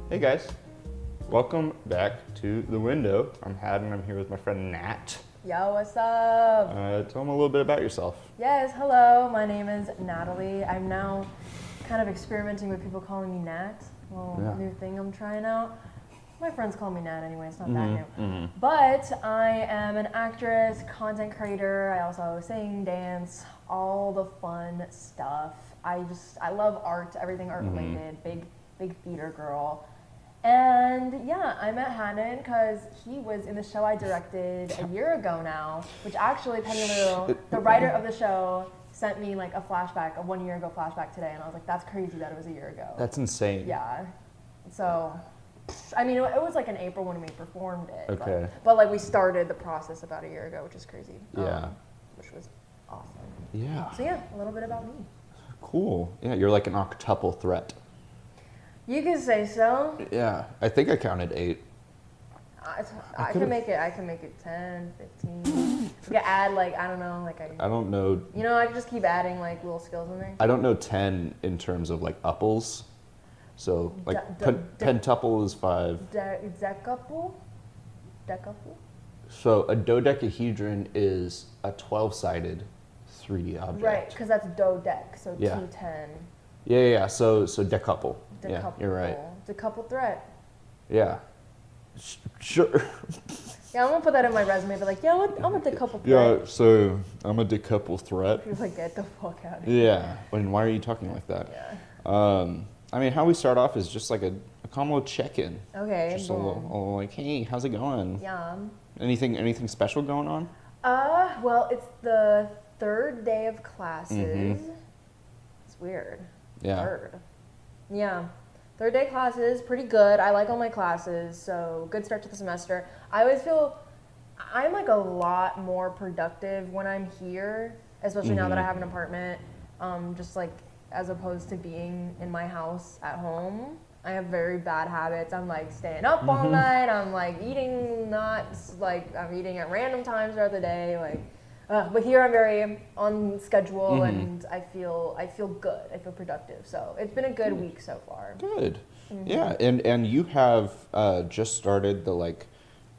Hey guys, welcome back to The Window. I'm Haddon, I'm here with my friend Nat. Yo, what's up? Tell them a little bit about yourself. Yes, hello, my name is Natalie. I'm now kind of experimenting with people calling me Nat. New thing I'm trying out. My friends call me Nat anyway, it's not that new. But I am an actress, content creator, I also sing, dance, all the fun stuff. I love art, everything art related, big theater girl. And yeah, I met Haddon because he was in the show I directed a year ago now, which actually Penny Lou, the writer of the show, sent me like a flashback, a 1 year ago flashback today, and I was like, that's crazy that it was a year ago. That's insane. Yeah. So, I mean, it was like in April when we performed it. Okay. But like we started the process about a year ago, which is crazy. Yeah. Which was awesome. Yeah. So yeah, a little bit about me. Cool. Yeah, you're like an octuple threat. You could say so. Yeah, I think I counted 8. I can make it 10, 15. You can add like, I don't know, like I don't know. You know, I can just keep adding like little skills in there. I don't know 10 in terms of like upples. So like pentuple is 5. Decuple? So a dodecahedron is a 12-sided 3D object. Right, because that's dodec, so Yeah. 210. Yeah. So decuple. Yeah, you're right. Decouple threat. Yeah. Sure. Yeah, I'm gonna put that in my resume, but like, yeah, I'm a decouple threat. Yeah, so I'm a decouple threat. You're like, get the fuck out of here. Yeah. And why are you talking like that? Yeah. I mean, how we start off is just like a calm little check-in. Okay. Just a little like, hey, how's it going? Yeah. Anything special going on? Well, it's the 3rd day of classes. It's weird. Yeah. 3rd. Yeah. 3rd day classes, pretty good. I like all my classes, so good start to the semester. I always feel I'm like a lot more productive when I'm here, especially now that I have an apartment, just like as opposed to being in my house at home. I have very bad habits. I'm like staying up all night. I'm like eating I'm eating at random times throughout the day. But here I'm very on schedule and I feel good. I feel productive. So it's been a good week so far. Good. Yeah, and you have just started the like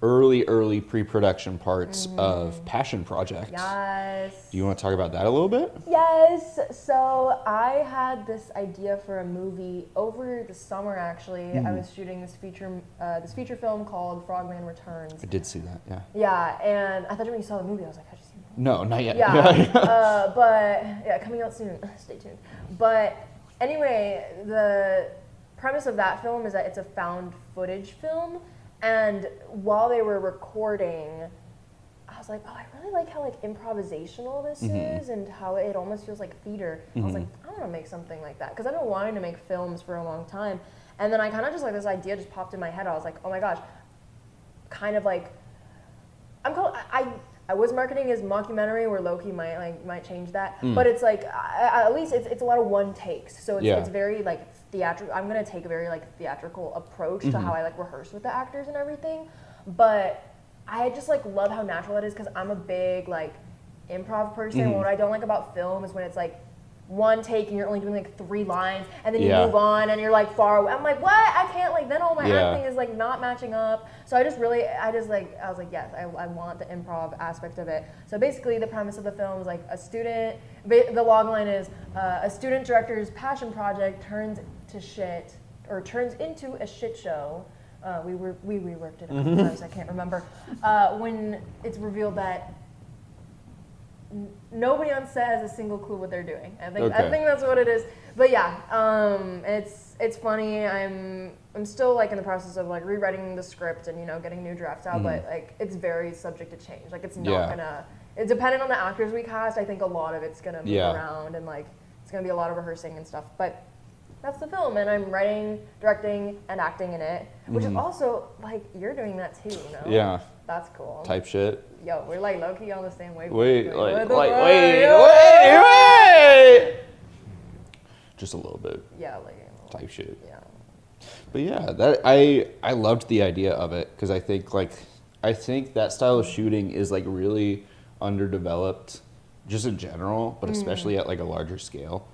early pre-production parts of Passion Project. Yes. Do you want to talk about that a little bit? Yes. So I had this idea for a movie over the summer. Actually, I was shooting this feature film called Frogman Returns. I did see that. Yeah. Yeah, and I thought when you saw the movie, I was like, how'd you see the movie? No, not yet. Yeah. But yeah, coming out soon. Stay tuned. But anyway, the premise of that film is that it's a found footage film. And while they were recording, I was like, oh, I really like how like improvisational this is and how it almost feels like theater. I was like, I want to make something like that because I've been wanting to make films for a long time. And then I kind of just like this idea just popped in my head. I was like, oh my gosh, kind of like I was marketing as mockumentary where Loki might change that, but it's like at least it's a lot of one takes. So it's very like theatrical. I'm gonna take a very like theatrical approach to how I like rehearse with the actors and everything. But I just like love how natural it is because I'm a big like improv person. What I don't like about film is when it's like one take and you're only doing like 3 lines and then you move on and you're like far away. I'm like, what? I can't like, then all my acting is like not matching up. So I was like, yes, I want the improv aspect of it. So basically the premise of the film is like the logline is a student director's passion project turns into a shit show. We reworked it a couple times, I can't remember. When it's revealed that nobody on set has a single clue what they're doing. I think that's what it is. But yeah, it's funny. I'm still like in the process of like rewriting the script and getting new drafts out. But like it's very subject to change. Like it's not gonna. It's dependent on the actors we cast. I think a lot of it's gonna move around and like it's gonna be a lot of rehearsing and stuff. But that's the film, and I'm writing, directing, and acting in it, which is also like you're doing that too. Yeah. That's cool. Type shit. Yo, we're like low-key on the same wavelength. Wait. Just a little bit. Yeah, like type shit. Yeah. But yeah, that I loved the idea of it because I think that style of shooting is like really underdeveloped just in general, but especially at like a larger scale.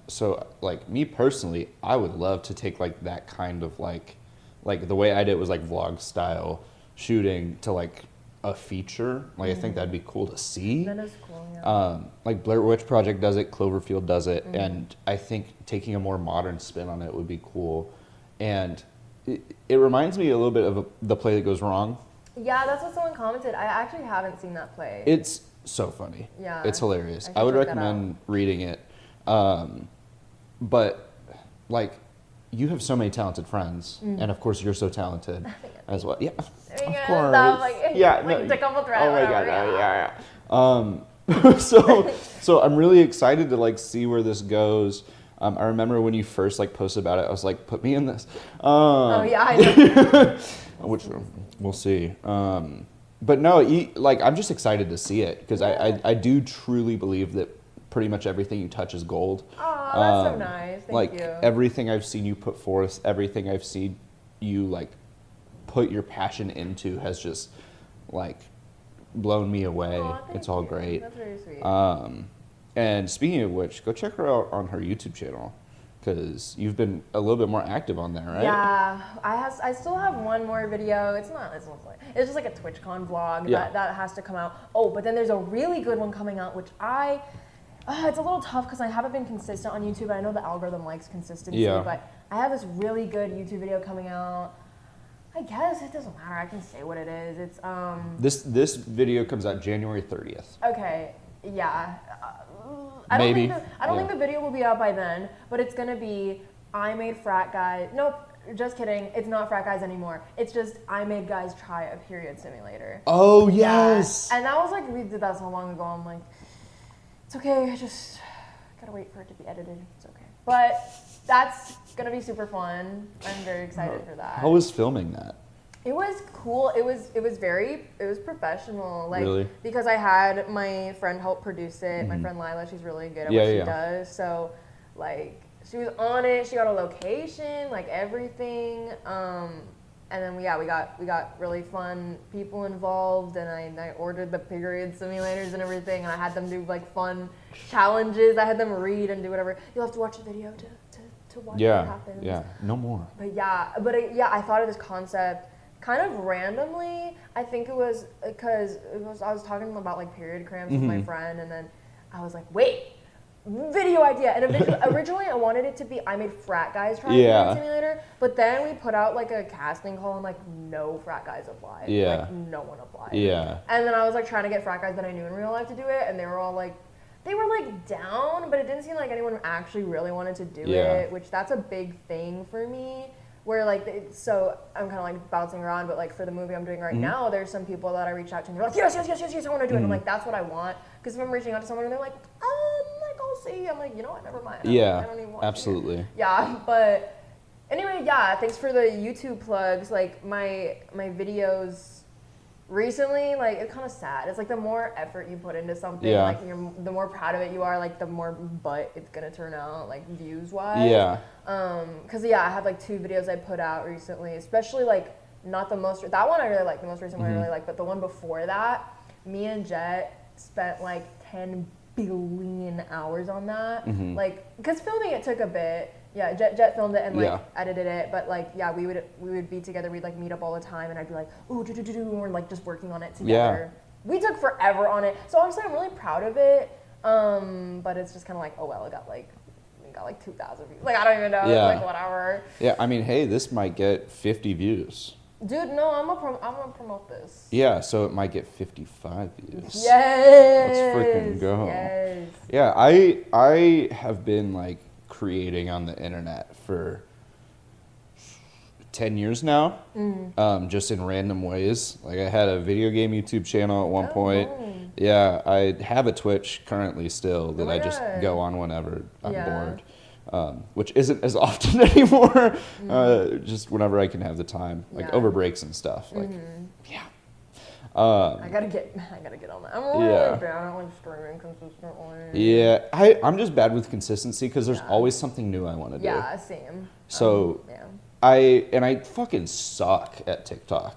So like me personally, I would love to take like that kind of like the way I did was like vlog style shooting to like a feature. Like I think that'd be cool to see. That is cool, yeah. Like Blair Witch Project does it, Cloverfield does it, and I think taking a more modern spin on it would be cool. And it reminds me a little bit of The Play That Goes Wrong. Yeah, that's what someone commented. I actually haven't seen that play. It's so funny. Yeah. It's hilarious. I I would should check that recommend reading it. But like, you have so many talented friends, and of course you're so talented as well. Yeah, of course. Yeah, no. The couple thread. Oh my whatever, god, yeah. So I'm really excited to like see where this goes. I remember when you first like posted about it, I was like, put me in this. Oh yeah, I know. Which we'll see. But no, like I'm just excited to see it because I do truly believe that pretty much everything you touch is gold. Oh, that's so nice. Thank you. Everything I've seen you put forth, everything I've seen you like put your passion into has just like blown me away. It's all great. That's very sweet. And speaking of which, go check her out on her YouTube channel because you've been a little bit more active on there, right? Yeah, I still have one more video. It's just like a TwitchCon vlog that has to come out. Oh, but then there's a really good one coming out, which it's a little tough because I haven't been consistent on YouTube. I know the algorithm likes consistency, but I have this really good YouTube video coming out. I guess it doesn't matter. I can say what it is. It's This video comes out January 30th. Okay. Yeah. I don't think the video will be out by then, but it's gonna be I made frat guys. Nope, just kidding. It's not frat guys anymore. It's just I made guys try a period simulator. Oh yes. Yeah. And that was like we did that so long ago. I'm like, it's okay. I just gotta wait for it to be edited. It's okay. But that's gonna be super fun. I'm very excited for that. How was filming that? It was cool. It was professional. Like, really? Because I had my friend help produce it. My friend Lila, she's really good at what she does. So, like, she was on it. She got a location, like everything. And then we got really fun people involved. And I ordered the period simulators and everything. And I had them do like fun challenges. I had them read and do whatever. You'll have to watch the video to watch what happens. Yeah, no more. But I thought of this concept kind of randomly. I think it was because I was talking about like period cramps with my friend, and then I was like, wait, video idea. And originally I wanted it to be I made frat guys try period simulator, but then we put out like a casting call and like no frat guys applied. Yeah. Like no one applied. Yeah. And then I was like trying to get frat guys that I knew in real life to do it, and they were all like, they were like down, but it didn't seem like anyone actually really wanted to do it, which that's a big thing for me. Where like, so I'm kind of like bouncing around, but like for the movie I'm doing right now, there's some people that I reach out to and they're like, yes, I want to do it. And I'm like, that's what I want. Because if I'm reaching out to someone and they're like, I'll see. I'm like, you know what, never mind. I don't even want absolutely. To. Yeah, but anyway, thanks for the YouTube plugs. Like my videos recently, like it's kind of sad. It's like the more effort you put into something, like the more proud of it you are, like the more butt it's gonna turn out, like views wise. Yeah. Cause I have like 2 videos I put out recently, especially like not the most, that one I really like, the most recent one I really like, but the one before that, me and Jet spent like 10 billion hours on that. Like, cause filming it took a bit. Yeah, Jet filmed it and like edited it, but like we would be together. We'd like meet up all the time, and I'd be like, ooh, and we're like just working on it together. Yeah. We took forever on it, so honestly, I'm really proud of it. But it's just kind of like, oh well, it got like 2,000 views. Like I don't even know. Yeah. It's like whatever. Yeah, I mean, hey, this might get 50 views. Dude, no, I'm gonna promote this. Yeah, so it might get 55 views. Yes. Let's freaking go. Yes. Yeah, I have been like creating on the internet for 10 years now, just in random ways. Like I had a video game YouTube channel at one point. Yeah, I have a Twitch currently still that I just go on whenever I'm bored, which isn't as often anymore. Just whenever I can have the time, like over breaks and stuff. Like, I gotta get on that. I'm really bad at like streaming consistently. Yeah, I'm just bad with consistency because there's always something new I want to do. Yeah, same. So I fucking suck at TikTok.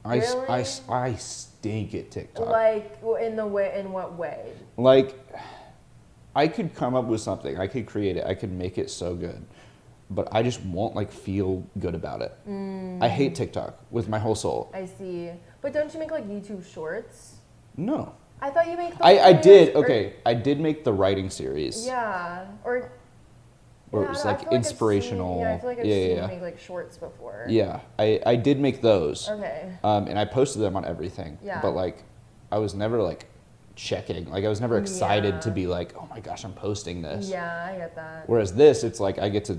Really? I stink at TikTok. Like, in what way? Like, I could come up with something. I could create it. I could make it so good. But I just won't, like, feel good about it. I hate TikTok with my whole soul. I see. But don't you make, like, YouTube shorts? No. I thought you make the I did. Okay. I did make the writing series. Yeah. Or It was, like, inspirational. I feel like I've seen you make, like, shorts before. Yeah. I did make those. Okay. And I posted them on everything. Yeah. But, like, I was never, like, checking. Like, I was never excited to be like, oh my gosh, I'm posting this. Yeah, I get that. Whereas this, it's like I get to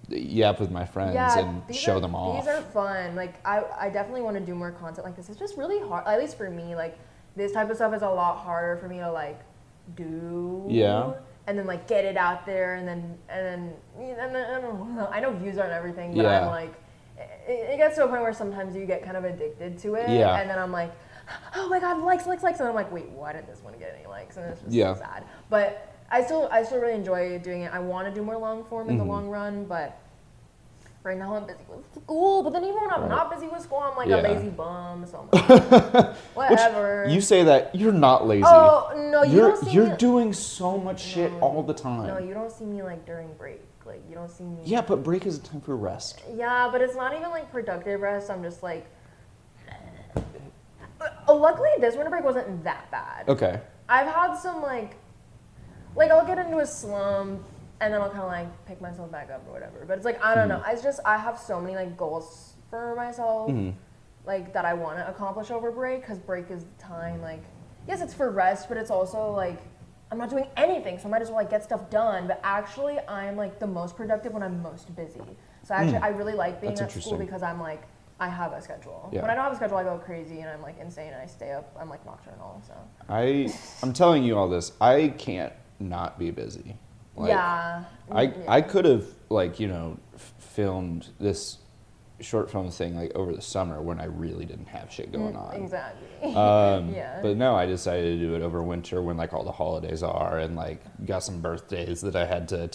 yap with my friends and show them off. These are fun. Like, I definitely want to do more content like this. It's just really hard, at least for me. Like, this type of stuff is a lot harder for me to, like, do. Yeah. And then, like, get it out there, and then I don't know. I know views aren't everything, but Yeah. I'm like, it gets to a point where sometimes you get kind of addicted to it. Yeah. And then I'm like, oh my god, likes. And I'm like, wait, why didn't this one get any likes? And it's just Yeah. so sad. But I still really enjoy doing it. I want to do more long form in the long run, but right now I'm busy with school. But then even when I'm not busy with school, I'm like a lazy bum. So I'm like, whatever. Which, you say that, you're not lazy. Oh no, You're doing so much shit all the time. No, you don't see me like during break. Like, you don't see me. Yeah, but break is a time for rest. Yeah, but it's not even like productive rest. I'm just like. Luckily, this winter break wasn't that bad. Okay. I've had some like I'll get into a slump and then I'll kind of like pick myself back up or whatever. But it's like, I don't know. It's just, I have so many like goals for myself, like, that I want to accomplish over break, because break is the time, like, yes, it's for rest, but it's also like, I'm not doing anything, so I might as well like get stuff done. But actually, I'm like the most productive when I'm most busy. So actually, I really like being at school because I'm like, I have a schedule. Yeah. When I don't have a schedule, I go crazy and I'm like insane and I stay up. I'm like nocturnal. So I'm telling you all this. I can't not be busy. Like, yeah. I could have, like, you know, filmed this short film thing like over the summer when I really didn't have shit going on. Exactly. Yeah. But no, I decided to do it over winter when like all the holidays are, and like got some birthdays that I had to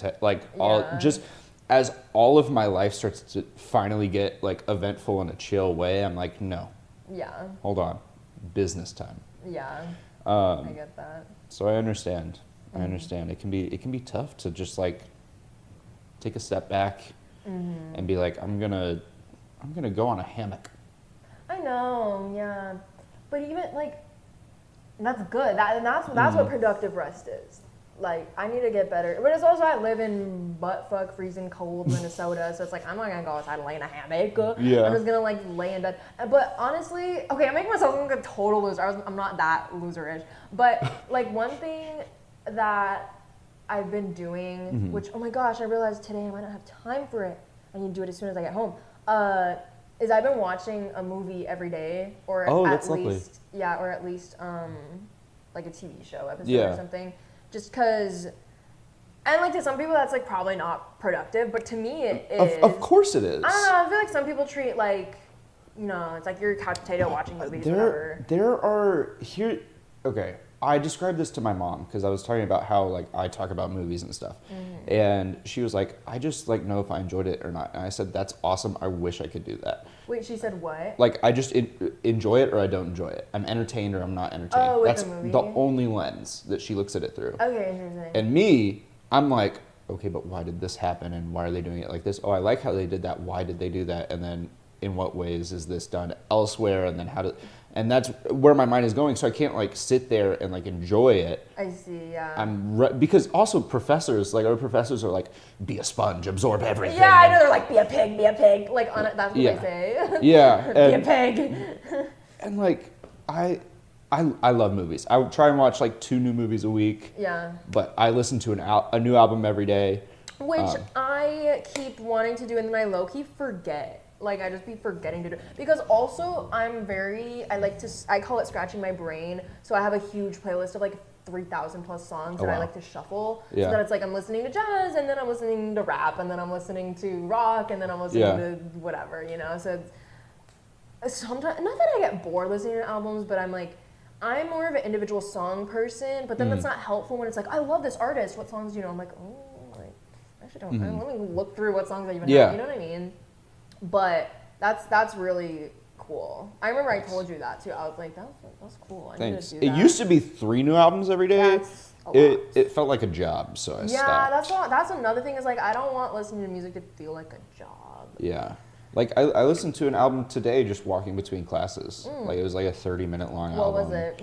just as all of my life starts to finally get like eventful in a chill way. I'm like, no. Yeah. Hold on. Business time. Yeah. I get that. So I understand. I understand. It can be tough to just like take a step back and be like, I'm gonna go on a hammock. I know, yeah, but even like that's good. That's what productive rest is. Like, I need to get better, but it's also, I live in buttfuck freezing cold Minnesota, so it's like I'm not gonna go outside and lay in a hammock. Yeah. I'm just gonna like lay in bed. But honestly, okay, I'm making myself look like a total loser. I'm not that loser-ish, but like one thing that I've been doing, which, oh my gosh, I realized today I might not have time for it. I need to do it as soon as I get home. Is I've been watching a movie every day, or at least like a TV show episode or something. Just because, and like to some people that's like probably not productive, but to me it is. Of course it is. I don't know. I feel like some people treat like, you know, it's like you're a couch potato watching movies. Okay, I described this to my mom because I was talking about how like I talk about movies and stuff, and she was like, I just like know if I enjoyed it or not, and I said, that's awesome. I wish I could do that. Wait, she said what? Like, I just enjoy it or I don't enjoy it. I'm entertained or I'm not entertained. Oh, that's the movie? the only lens that she looks at it through. Okay, interesting. And me, I'm like, okay, but why did this happen and why are they doing it like this? Oh, I like how they did that. Why did they do that? And then in what ways is this done elsewhere? And then and that's where my mind is going. So I can't like sit there and like enjoy it. I see, yeah. Because also professors, like our professors are like, be a sponge, absorb everything. Yeah, I know, they're like, be a pig. Like, that's what they say. Yeah. Be a pig. And like, I love movies. I would try and watch like 2 new movies a week. Yeah. But I listen to a new album every day. Which I keep wanting to do, and then I low-key forget. Like, I just be forgetting to do it. Because also, I call it scratching my brain. So I have a huge playlist of like 3,000 plus songs that I like to shuffle. Yeah. So that it's like I'm listening to jazz, and then I'm listening to rap, and then I'm listening to rock, and then I'm listening to whatever, you know? So sometimes, not that I get bored listening to albums, but I'm more of an individual song person, but then that's not helpful when it's like, I love this artist, what songs do you know? I'm like, oh, like, I actually don't know. Let me look through what songs I even have, you know what I mean? But that's really cool. I remember I told you that too. I was like, that's cool. I Thanks. need to do It that. used to be 3 new albums every day. That's a lot. It felt like a job, so I stopped. That's another thing is like I don't want listening to music to feel like a job. Yeah. Like I listened to an album today just walking between classes. Like it was like a 30-minute long album. What was it?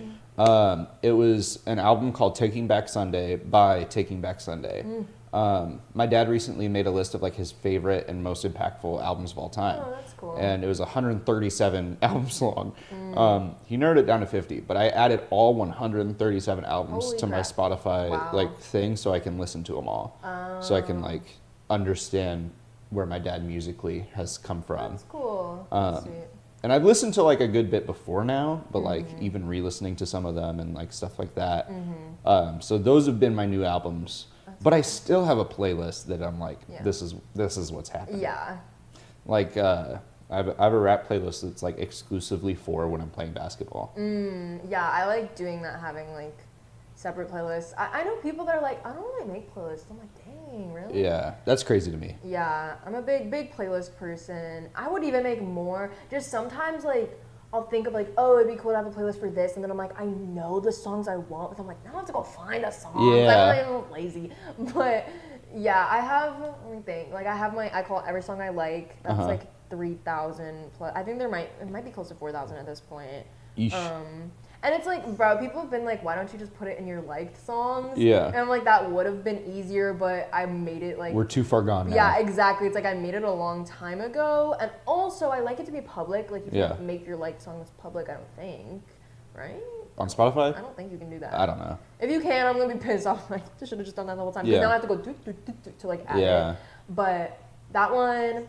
It was an album called Taking Back Sunday by Taking Back Sunday. My dad recently made a list of like his favorite and most impactful albums of all time. Oh, that's cool. And it was 137 albums long. He narrowed it down to 50, but I added all 137 albums Holy to my crap. Spotify Wow. like thing so I can listen to them all. So I can like understand where my dad musically has come from. That's cool. Sweet. And I've listened to like a good bit before now, but like even re-listening to some of them and like stuff like that. So those have been my new albums. But I still have a playlist that I'm like, this is what's happening. Yeah. Like I have a rap playlist that's like exclusively for when I'm playing basketball. Yeah, I like doing that, having like separate playlists. I know people that are like, I don't really make playlists. I'm like, dang, really? Yeah, that's crazy to me. Yeah, I'm a big playlist person. I would even make more. Just sometimes like I'll think of like, oh, it'd be cool to have a playlist for this, and then I'm like, I know the songs I want, but I'm like, now I have to go find a song. Yeah. I'm lazy. But yeah, I have, let me think, like I call it Every Song I Like. That's like 3,000 plus. I think it might be close to 4,000 at this point. And it's like, bro, people have been like, why don't you just put it in your liked songs? Yeah. And I'm like, that would have been easier, but I made it like... We're too far gone now. Yeah, exactly. It's like I made it a long time ago. And also, I like it to be public. Like, you can't make your liked songs public, I don't think. Right? On Spotify? I don't think you can do that. I don't know. If you can, I'm going to be pissed off. Like, I should have just done that the whole time. Because now I have to go to like add it. But that one,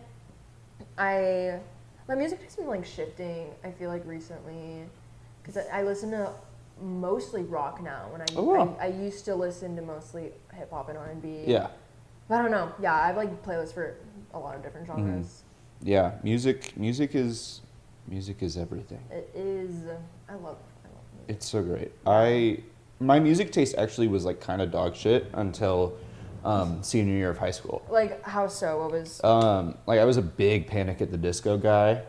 my music has been like shifting, I feel like recently. Because I listen to mostly rock now. I used to listen to mostly hip hop and R&B. Yeah. But I don't know. Yeah, I have like playlists for a lot of different genres. Yeah, music is everything. It is. I love music. It's so great. My music taste actually was like kind of dog shit until senior year of high school. Like how so? What was? Like I was a big Panic at the Disco guy.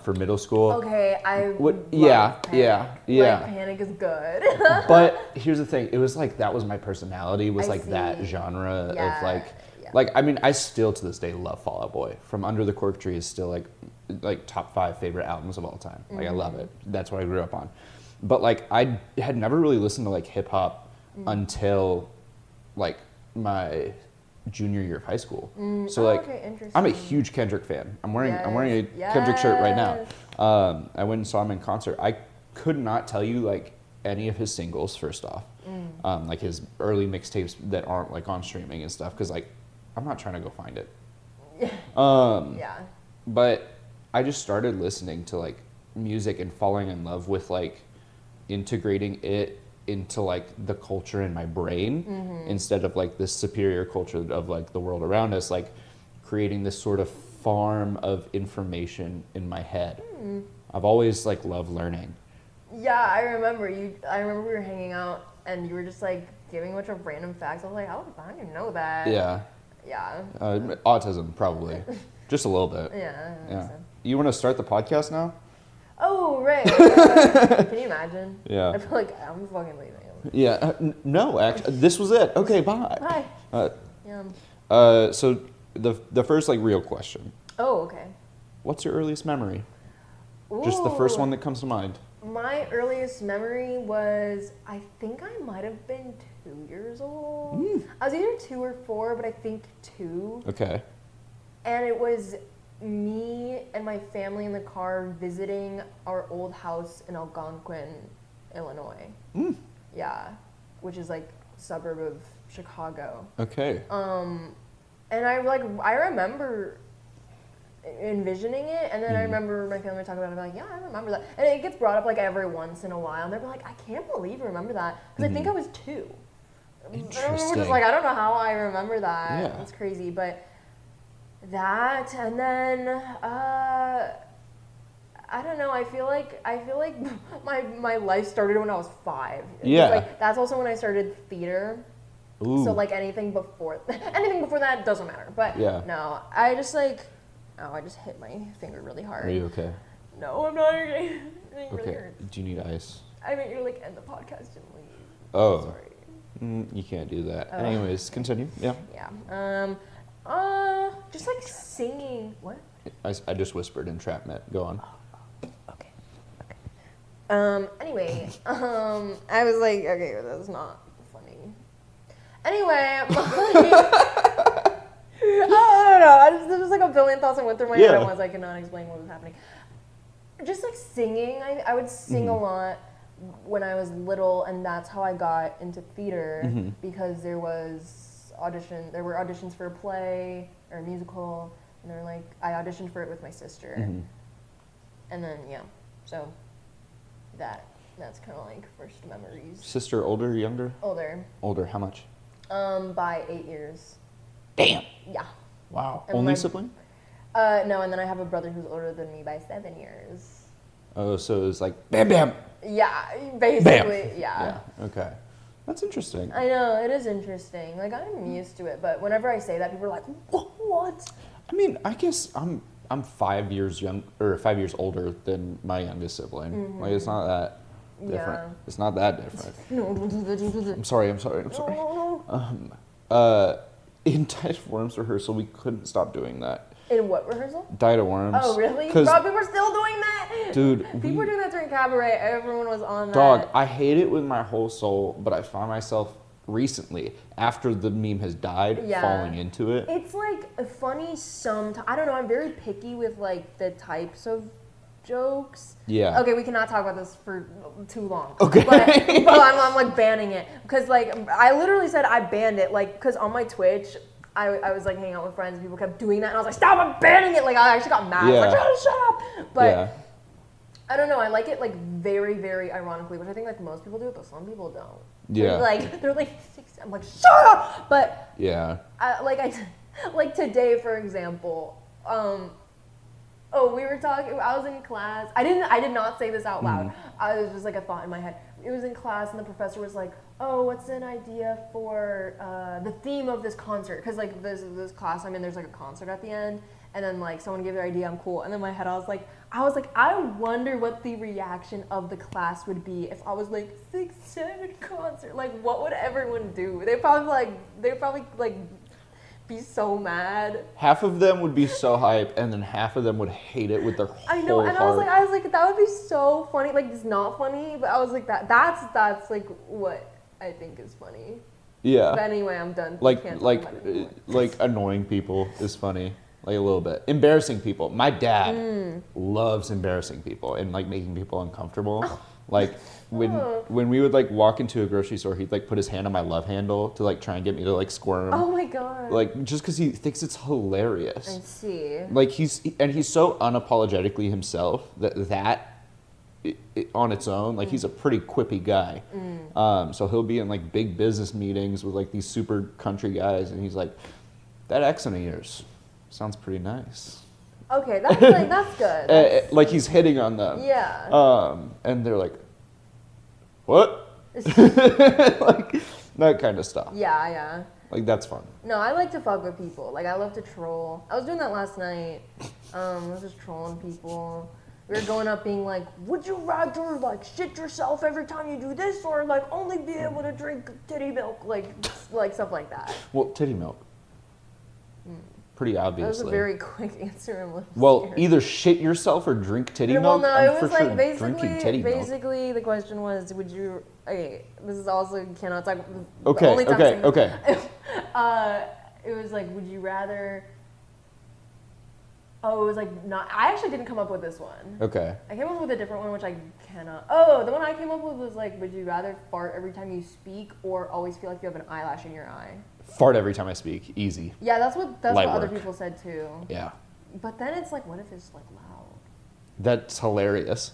For middle school. Okay, Panic. Like, Panic is good. But here's the thing, it was like that was my personality, was like that genre of like I mean I still to this day love Fall Out Boy. From Under the Cork Tree is still like top 5 favorite albums of all time. Like I love it. That's what I grew up on. But like I had never really listened to like hip hop until like my junior year of high school. So like I'm a huge Kendrick fan. I'm wearing a Kendrick shirt right now. I went and saw him in concert. I could not tell you like any of his singles first off. Like his early mixtapes that aren't like on streaming and stuff cuz like I'm not trying to go find it. But I just started listening to like music and falling in love with like integrating it into like the culture in my brain instead of like this superior culture of like the world around us, like creating this sort of farm of information in my head. I've always like loved learning. Yeah, I remember we were hanging out and you were just like giving a bunch of random facts. I was like, how do you know that? Yeah. Autism, probably. Just a little bit. Yeah. So. You want to start the podcast now? Oh, right. Can you imagine? Yeah. I feel like I'm fucking leaving. Yeah. No, actually, this was it. Okay, bye. Bye. So the first like real question. Oh, okay. What's your earliest memory? Ooh. Just the first one that comes to mind. My earliest memory was, I think I might have been 2 years old. I was either 2 or 4, but I think 2. Okay. And it was me and my family in the car visiting our old house in Algonquin, Illinois. Yeah, which is like a suburb of Chicago. Okay. And I remember envisioning it, and then I remember my family talking about it. I'm like, yeah, I remember that. And it gets brought up like every once in a while, and they're like, I can't believe you remember that because I think I was 2. Interesting. We're just like, I don't know how I remember that. Yeah. It's crazy, but that, and then I don't know. I feel like my life started when I was 5. Yeah. Like that's also when I started theater. Ooh. So like anything before that doesn't matter. But yeah. no, I just hit my finger really hard. Are you okay? No, I'm not getting really Okay. hurts. Do you need ice? I mean, you're like, end the podcast and leave. Oh. Sorry. You can't do that. Oh. Anyways, continue. Yeah. Yeah. Just like singing. What? I just whispered entrapment. Go on. Okay. Anyway, I was like, okay, that's not funny. Anyway, I don't know. There was like a billion thoughts that went through my head at once. I could not explain what was happening. Just like singing, I would sing a lot when I was little, and that's how I got into theater because there were auditions for a play or a musical, and they're like, I auditioned for it with my sister, and then so that's kind of like first memories. Sister older, younger? Older. Older. How much? By 8 years. Damn. Yeah. Wow. And Only sibling? No, and then I have a brother who's older than me by 7 years. Oh, so it was like bam, bam. Yeah, basically, Bam. yeah. Okay. That's interesting. I know, it is interesting. Like, I'm used to it, but whenever I say that, people are like, what? I mean, I guess I'm 5 years young or 5 years older than my youngest sibling. Like, it's not that different. Yeah. It's not that different. No, don't do that, don't do that. I'm sorry. No. In Diet of Worms rehearsal, we couldn't stop doing that. In what rehearsal? Diet of Worms. Oh, really? 'Cause, Rob, people are still doing that? dude, People were doing that during Cabaret. Everyone was on that. dog, I hate it with my whole soul, but I find myself recently, after the meme has died, falling into it. It's like funny sometimes. I don't know. I'm very picky with like the types of jokes. Yeah. Okay, we cannot talk about this for too long. Okay. But I'm like banning it because like I literally said I banned it like because on my Twitch I was like hanging out with friends and people kept doing that and I was like stop, I'm banning it. Like I actually got mad. Yeah. I was like shut up. But I don't know. I like it like very very ironically, which I think like most people do, but some people don't. Yeah. They're like I'm like shut up. But Yeah. like today for example. We were talking. I was in class. I did not say this out loud. I was just like a thought in my head. It was in class, and the professor was like, "Oh, what's an idea for the theme of this concert?" Because like this class I'm in, there's like a concert at the end, and then like someone gave their idea. I'm cool, and then in my head I was like, I wonder what the reaction of the class would be if I was like 6-7 concert. Like, what would everyone do? They'd probably be so mad. Half of them would be so hype, and then half of them would hate it with their whole I know, and heart. I was like, that would be so funny. Like, it's not funny, but I was like, that's like what I think is funny. Yeah. But anyway, I'm done. Like Can't talk about it anymore. like annoying people is funny, like a little bit. Embarrassing people. My dad loves embarrassing people and like making people uncomfortable. Like when we would like walk into a grocery store, he'd like put his hand on my love handle to like try and get me to like squirm. Oh my god. Like just because he thinks it's hilarious. I see. Like he's so unapologetically himself that on its own, like he's a pretty quippy guy. So he'll be in like big business meetings with like these super country guys, and he's like, "That accent of yours sounds pretty nice." Okay, that's like that's good. Like he's hitting on them. Yeah. And they're like, "What?" Like that kind of stuff. Yeah. Like that's fun. No, I like to fuck with people. Like I love to troll. I was doing that last night. I was just trolling people. We were going up being like, would you rather like shit yourself every time you do this or like only be able to drink titty milk? Like stuff like that. Well, titty milk. Pretty obviously. That was a very quick answer. Well, either shit yourself or drink titty milk. No, I'm it was for like sure drinking titty milk. basically the question was, would you? Okay, this is also cannot talk. Okay. It was like, would you rather? Oh, it was like not. I actually didn't come up with this one. Okay. I came up with a different one, which I cannot. Oh, the one I came up with was like, would you rather fart every time you speak or always feel like you have an eyelash in your eye? Fart every time I speak. Easy. Yeah, that's what Light other work. people said too. Yeah. But then it's like, what if it's like loud? That's hilarious.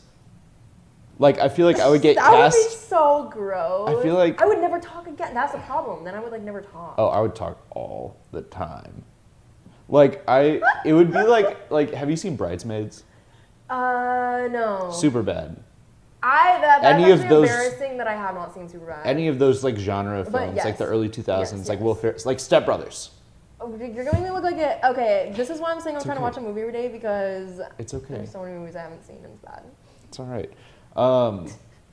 Like, I feel like I would get that cast. would be so gross. I feel like I would never talk again. That's the problem. Then I would like never talk. Oh, I would talk all the time. Like it would be like have you seen Bridesmaids? No. Superbad. That's Any actually of those- embarrassing that I have not seen Superbad. Any of those like genre But films, yes. like the early 2000s, Yes, like yes. Will Ferrell, like Step Brothers. You're going to look like it. Okay, this is why I'm saying I'm trying to okay. watch a movie every day, because It's okay. there's so many movies I haven't seen and it's bad. It's all right.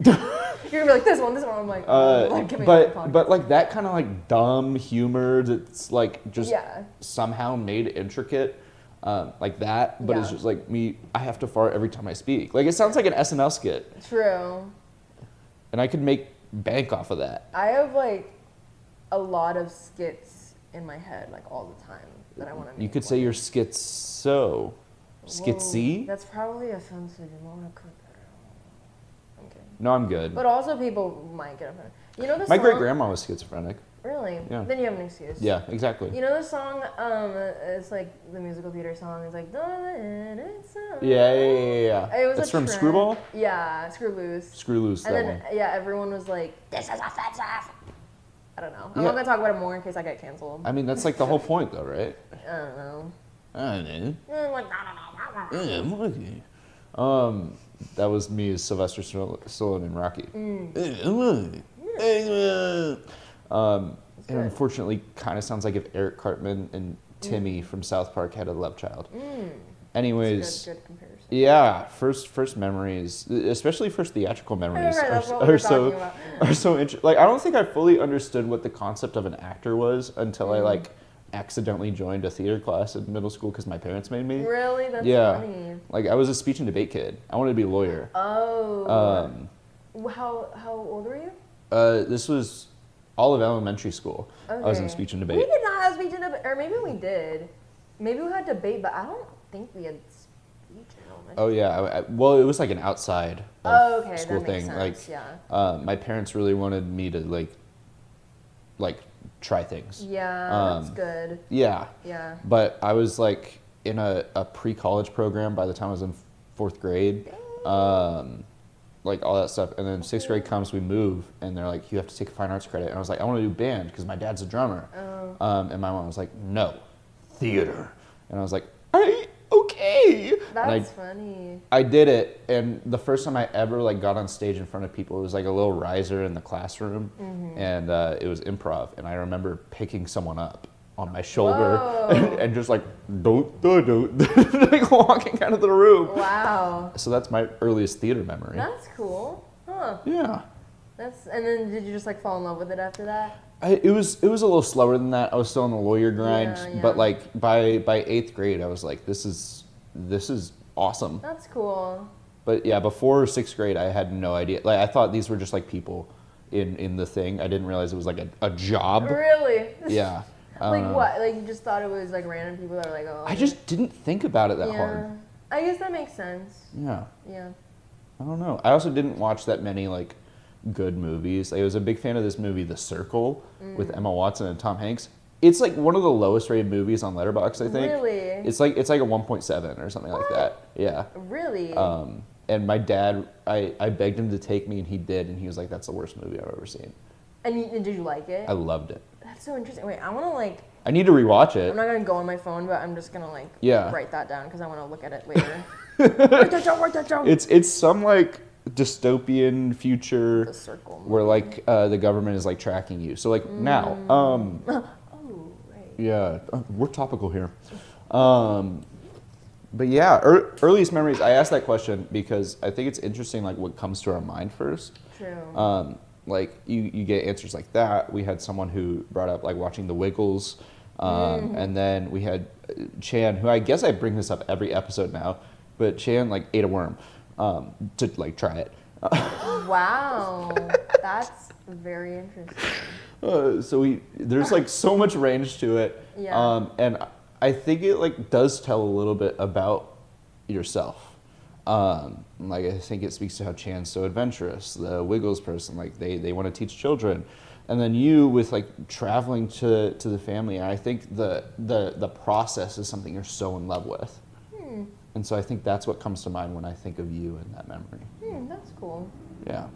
You're gonna be like this one. I'm like, but like that kind of like dumb humor that's like just somehow made intricate, like that. But it's just like me. I have to fart every time I speak. Like it sounds like an SNL skit. True. And I could make bank off of that. I have like a lot of skits in my head, like all the time, that I want to make. You could say you're schizo. Skitsy? That's probably offensive. You want to cut that out. Okay. No, I'm good. But also people might get offended. You know the My song? great grandma was schizophrenic. Really? Yeah. Then you have an excuse. Yeah, exactly. You know the song, it's like the musical theater song, it's like, Yeah. It was That's a from trend. Screwball? Yeah, Screw Loose. Screw Loose, and that then, one. yeah, everyone was like, this is offensive. I don't know. I'm not going to talk about it more in case I get canceled. I mean, that's like the whole point though, right? I don't know. I don't know. Like, That was me as Sylvester Stallone in Rocky. It unfortunately kind of sounds like if Eric Cartman and Timmy from South Park had a love child. Anyways, good comparison. Yeah, first memories, especially first theatrical memories, are so interesting. Like I don't think I fully understood what the concept of an actor was until I like accidentally joined a theater class in middle school because my parents made me. Really? That's funny. Like I was a speech and debate kid. I wanted to be a lawyer. Oh. How old were you? This was all of elementary school. Okay. I was in speech and debate. We did not have speech and debate, or maybe we did. Maybe we had debate, but I don't think we had speech in elementary. Oh yeah, well it was like an outside school that thing. Makes sense. Like my parents really wanted me to like try things. Yeah, that's good. Yeah. Yeah. But I was like in a pre-college program by the time I was in 4th grade. Like all that stuff. And then 6th grade comes, we move, and they're like, you have to take a fine arts credit. And I was like, I want to do band because my dad's a drummer. And my mom was like, no, theater. And I was like, okay. That's funny. I did it, and the first time I ever like got on stage in front of people, it was like a little riser in the classroom, and it was improv. And I remember picking someone up on my shoulder and just like don't like walking out of the room. Wow. So that's my earliest theater memory. That's cool. Huh. Yeah. And then did you just like fall in love with it after that? It was a little slower than that. I was still on the lawyer grind, but like by 8th grade, I was like, this is awesome. That's cool. But yeah, before 6th grade, I had no idea. Like I thought these were just like people in the thing. I didn't realize it was like a job. Really? Yeah. Like what? Like you just thought it was like random people that are like, oh. I just didn't think about it that hard. I guess that makes sense. Yeah. Yeah. I don't know. I also didn't watch that many like good movies. I was a big fan of this movie, The Circle, with Emma Watson and Tom Hanks. It's like one of the lowest rated movies on Letterboxd, I think. Really? It's like a 1.7 or something like that. Yeah. Really? And my dad, I begged him to take me, and he did, and he was like, "That's the worst movie I've ever seen." And did you like it? I loved it. That's so interesting. Wait, I want to like. I need to rewatch it. I'm not gonna go on my phone, but I'm just gonna like write that down because I want to look at it later. Write that down. It's some like dystopian future The Circle movie. where like the government is like tracking you. So like now, Oh, right. yeah, we're topical here. But yeah, earliest memories. I asked that question because I think it's interesting, like what comes to our mind first. True. Like you get answers like that. We had someone who brought up like watching The Wiggles, and then we had Chan, who I guess I bring this up every episode now, but Chan like ate a worm to like try it. Wow, that's very interesting. So there's like so much range to it. Yeah. And I think it like does tell a little bit about yourself. Like I think it speaks to how Chan's so adventurous, the Wiggles person, like they want to teach children. And then you with like traveling to the family, and I think the process is something you're so in love with. And so I think that's what comes to mind when I think of you and that memory. That's cool. Yeah.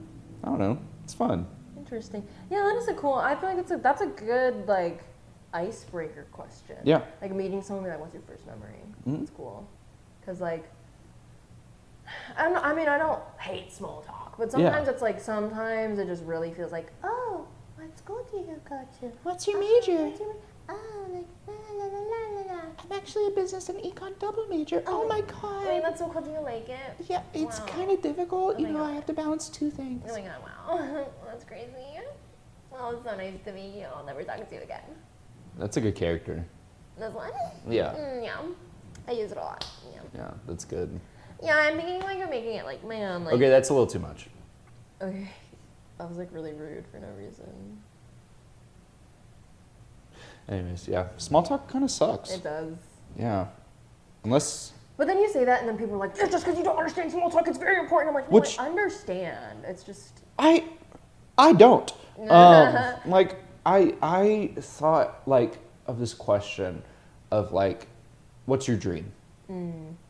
I don't know. It's fun. Interesting. Yeah, that is a cool. I feel like that's a good like icebreaker question. Yeah. Like meeting someone, be like, what's your first memory? That's cool. Cause like, I mean, I don't hate small talk, but sometimes it's like sometimes it just really feels like, oh, my what school do you go to? What's your major? Oh, like, la, la, la, la, la, la. I'm actually a business and econ double major. Oh my god. I mean, that's so cool. Do you like it? Yeah, it's Wow. kind of difficult. Oh You my know, God. I have to balance two things. Oh my god, wow. That's crazy. Well, it's so nice to meet you. I'll never talk to you again. That's a good character. This one? Yeah. Yeah. I use it a lot. Yeah. Yeah, that's good. Yeah, I'm thinking like you're making it like, man, like. Okay, that's a little too much. Okay. That was like really rude for no reason. Anyways, yeah, small talk kind of sucks. It does. Yeah, unless. But then you say that, and then people are like, "It's just because you don't understand small talk, it's very important." I'm like, no, Which- I understand. It's just. I don't. Like I thought like of this question of like, what's your dream?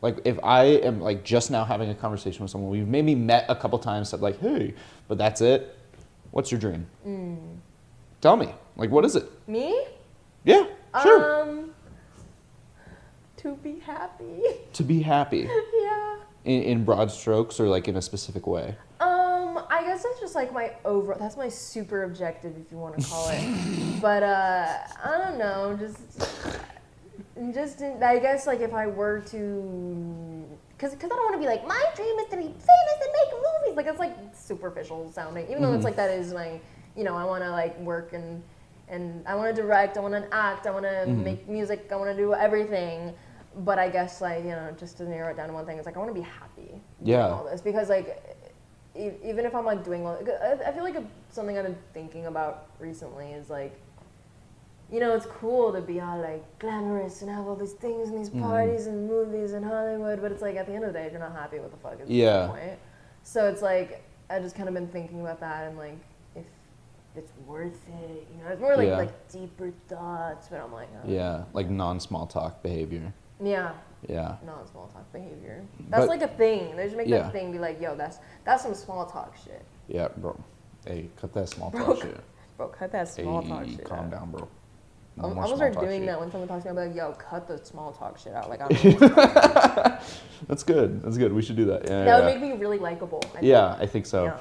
Like if I am like just now having a conversation with someone, we've maybe met a couple times, said like, hey, but that's it. What's your dream? Tell me. Like, what is it? Me? Yeah, sure. To be happy. To be happy. Yeah. In broad strokes or like in a specific way? I guess that's just like that's my super objective, if you want to call it. But I don't know, I guess like if I were to, because I don't want to be like, my dream is to be famous and make movies. Like it's like superficial sounding, even though it's like that is my, I want to like work and I want to direct, I want to act, I want to make music, I want to do everything. But I guess like, just to narrow it down to one thing, it's like I want to be happy doing all this, because like even if I'm like doing all, I feel like something I've been thinking about recently is like, it's cool to be all like glamorous and have all these things and these parties and movies and Hollywood, but it's like at the end of the day, if you're not happy, what the fuck is the point? So it's like I just kind of been thinking about that and like if it's worth it, it's more like deeper thoughts, but I'm like, Yeah, like non-small talk behavior. Yeah. Yeah. Non-small talk behavior. That's like a thing. They should make that thing be like, yo, that's some small talk shit. Yeah, bro. Hey, cut that small talk shit. Bro, cut that small talk shit calm out. down, bro. I'm gonna start doing that when someone talks to me. I'm like, yo, cut the small talk shit out. Like, I'm That's good. That's good. We should do that. Yeah, that would make me really likable. I think so.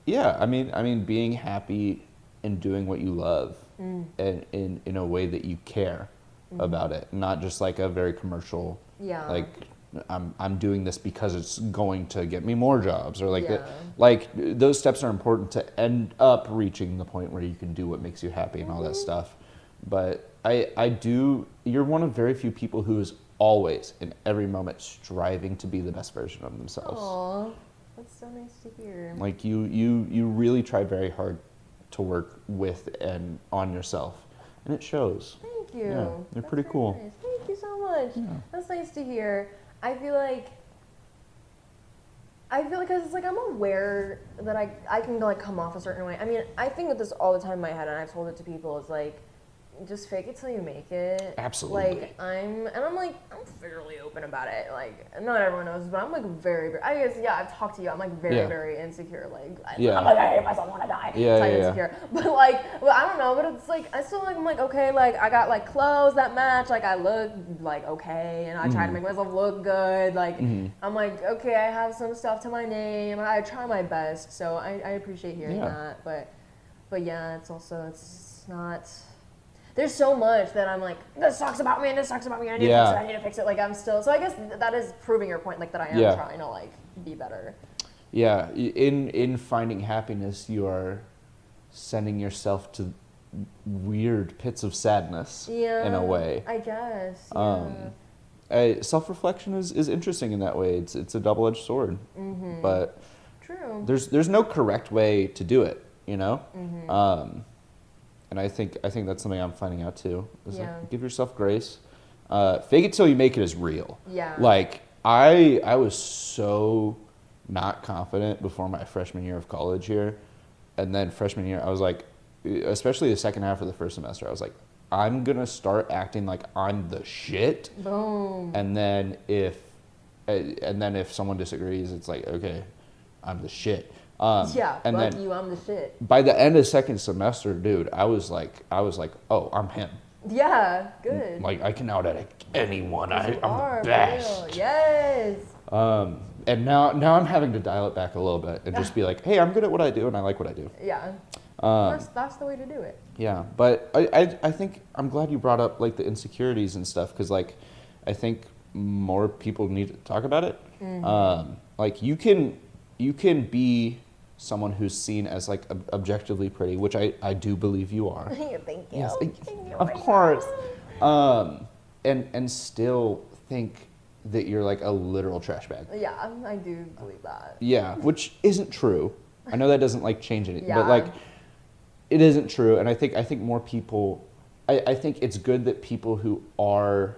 Yeah. I mean, being happy and doing what you love, and in a way that you care about it, not just like a very commercial. Yeah. Like, I'm doing this because it's going to get me more jobs, or like Yeah. like those steps are important to end up reaching the point where you can do what makes you happy and all that stuff. But you're one of very few people who is always in every moment striving to be the best version of themselves. Aw, that's so nice to hear. Like you really try very hard to work with and on yourself, and it shows. Thank you. Yeah, you're That's pretty very cool. nice. Thank you so much. Yeah. That's nice to hear. I feel like because it's like I'm aware that I can like come off a certain way. I mean, I think of this all the time in my head, and I've told it to people. It's like, just fake it till you make it. Absolutely. Like I'm fairly open about it. Like not everyone knows, but I'm like very, very, I guess I've talked to you. I'm like very, very insecure. Like I'm like, I hate myself, I want to die. Insecure. But I don't know. But it's like I still like I'm like okay. Like I got like clothes that match. Like I look like okay, and I try to make myself look good. Like I'm like okay. I have some stuff to my name. I try my best. So I appreciate hearing that. But yeah, it's not. There's so much that I'm like, this sucks about me, and this sucks about me, I need to fix it, I need to fix it. Like, I'm still, so I guess that is proving your point, like, that I am trying to, like, be better. Yeah, in finding happiness, you are sending yourself to weird pits of sadness in a way. I guess, self-reflection is interesting in that way. It's a double-edged sword. But True. There's no correct way to do it, and I think that's something I'm finding out too. Is like, give yourself grace. Fake it till you make it is real. Yeah. Like I was so not confident before my freshman year of college here, and then freshman year I was like, especially the second half of the first semester, I was like, I'm gonna start acting like I'm the shit. Boom. And then if someone disagrees, it's like, okay, I'm the shit. And then I'm the shit. by the end of second semester, dude, I was like, oh, I'm him. Yeah, good. Like I can out at anyone. I'm the best. Real. Yes. And now I'm having to dial it back a little bit and just be like, hey, I'm good at what I do and I like what I do. Yeah. That's the way to do it. Yeah, but I think I'm glad you brought up like the insecurities and stuff because like I think more people need to talk about it. Like you can be someone who's seen as like objectively pretty, which I do believe you are. Thank you. Yes, Thank you. of course. And still think that you're like a literal trash bag. Yeah, I do believe that. Yeah, which isn't true. I know that doesn't like change anything, Yeah. but like it isn't true. And I think more people, I think it's good that people who are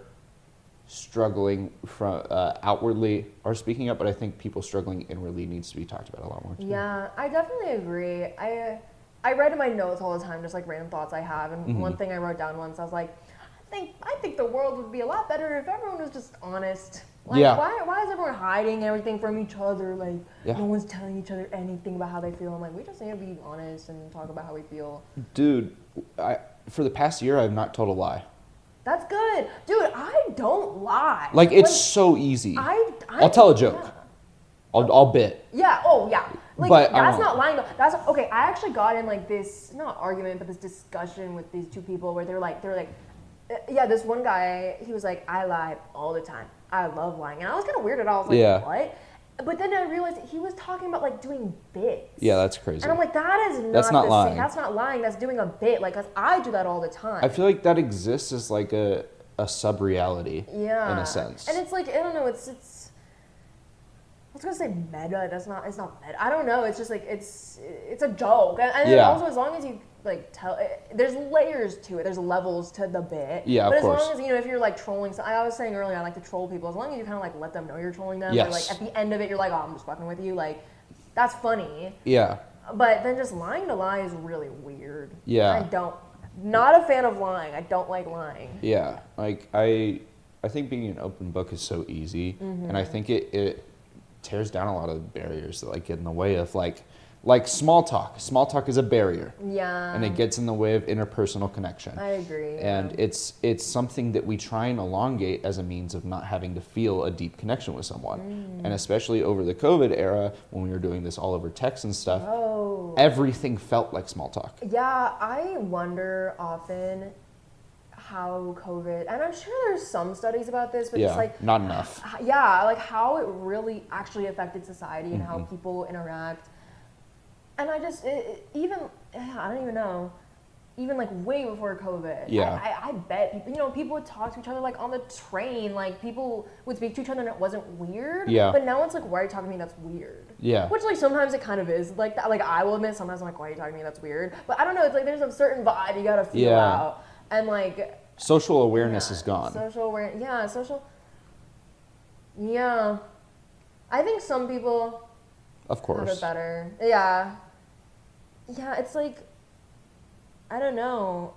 struggling from outwardly are speaking up, but I think people struggling inwardly needs to be talked about a lot more too. Yeah, I definitely agree. I write in my notes all the time, just like random thoughts I have. And one thing I wrote down once, I was like, I think the world would be a lot better if everyone was just honest. Like, Yeah. why is everyone hiding everything from each other? Like, Yeah. no one's telling each other anything about how they feel. I'm like, we just need to be honest and talk about how we feel. Dude, for the past year, I've not told a lie. That's good. Dude, I don't lie. Like, it's so easy. I'll tell a joke. Yeah. I'll bit. Yeah. Oh, yeah. Like But I that's won't. not lying though. That's okay. I actually got in like this not argument, but this discussion with these two people where they're like, yeah. This one guy, he was like, I lie all the time. I love lying, and I was kind of weirded out. I was like, Yeah. what? But then I realized he was talking about like doing bits. Yeah, that's crazy. And I'm like, That's not the lying. same. That's not lying. That's doing a bit. Like, 'cause I do that all the time. I feel like that exists as like a sub-reality Yeah. in a sense. And it's like, I don't know, it's I was gonna say meta, it's not meta. I don't know, it's just like, it's a joke. And then Yeah. also, as long as you like there's layers to it, there's levels to the bit. Yeah, of but as course. long as, if you're like trolling, so I was saying earlier, I like to troll people, as long as you kind of like let them know you're trolling them. Yes. Or like at the end of it, you're like, oh, I'm just fucking with you, like, that's funny. Yeah. But then just lying to lie is really weird. Yeah. Not a fan of lying. I don't like lying. Yeah. Like I think being an open book is so easy, and I think it tears down a lot of the barriers that like get in the way of like small talk. Small talk is a barrier. Yeah. And it gets in the way of interpersonal connection. I agree. And it's something that we try and elongate as a means of not having to feel a deep connection with someone. And especially over the COVID era, when we were doing this all over text and stuff, everything felt like small talk. Yeah, I wonder often how COVID, and I'm sure there's some studies about this, but Yeah, just like not enough. Yeah, like how it really actually affected society and Mm-hmm. how people interact. And I just I don't even know. Even like way before COVID, Yeah. I bet people, people would talk to each other like on the train, like people would speak to each other and it wasn't weird. Yeah. But now it's like, why are you talking to me? That's weird. Yeah. Which like sometimes it kind of is like that. Like I will admit sometimes I'm like, why are you talking to me? That's weird. But I don't know. It's like there's a certain vibe you gotta feel Yeah. out, and like Social awareness is gone. Social awareness. Yeah. Yeah. I think some people Of have course. it better. Yeah. Yeah. It's like, I don't know.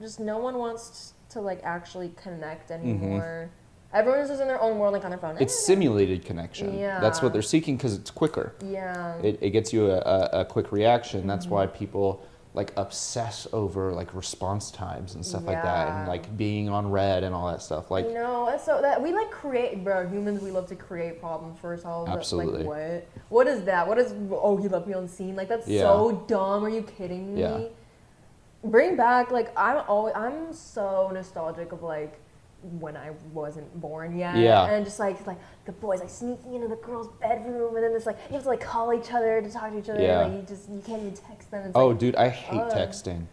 Just no one wants to like actually connect anymore. Everyone's just in their own world, like on their phone. It's simulated connection. Yeah. That's what they're seeking because it's quicker. Yeah. It gets you a quick reaction. That's why people like obsess over like response times and stuff like that, and Yeah. like being on red and all that stuff. Like, It's so that we like create, bro. Humans, we love to create problems for ourselves. Absolutely. Like what is that? What is? Oh, he left me on scene. Like that's Yeah. so dumb. Are you kidding me? Yeah. Bring back like I'm so nostalgic of like when I wasn't born yet. Yeah. And just like the boys like sneaking into the girl's bedroom, and then it's like you have to like call each other to talk to each other. Yeah. Like you can't even text them. It's oh, like, dude, I hate texting.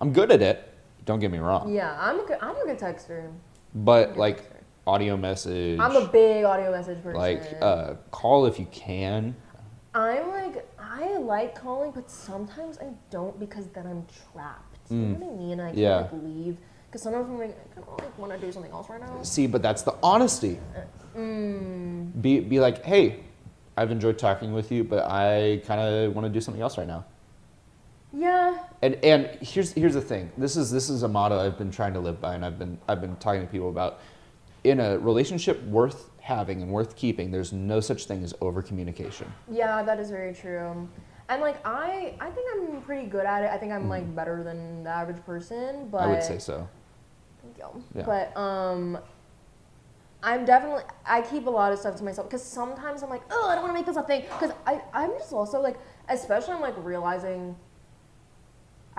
I'm good at it. Don't get me wrong. yeah, I'm a good texter. But like audio message. I'm a big audio message person. like call if you can. I like calling, but sometimes I don't because then I'm trapped. You know what I mean? I can't Yeah. like leave because sometimes I'm like, I kind of like want to do something else right now. See, but that's the honesty. Be like, hey, I've enjoyed talking with you, but I kind of want to do something else right now. Yeah. And here's the thing. This is a motto I've been trying to live by, and I've been talking to people about. In a relationship worth having and worth keeping, there's no such thing as over communication. Yeah, that is very true. And like I think I'm pretty good at it. I think I'm like better than the average person, but I would say so. Thank you. Yeah. But I keep a lot of stuff to myself because sometimes I'm like, oh, I don't want to make this a thing because I'm just also like, especially I'm like realizing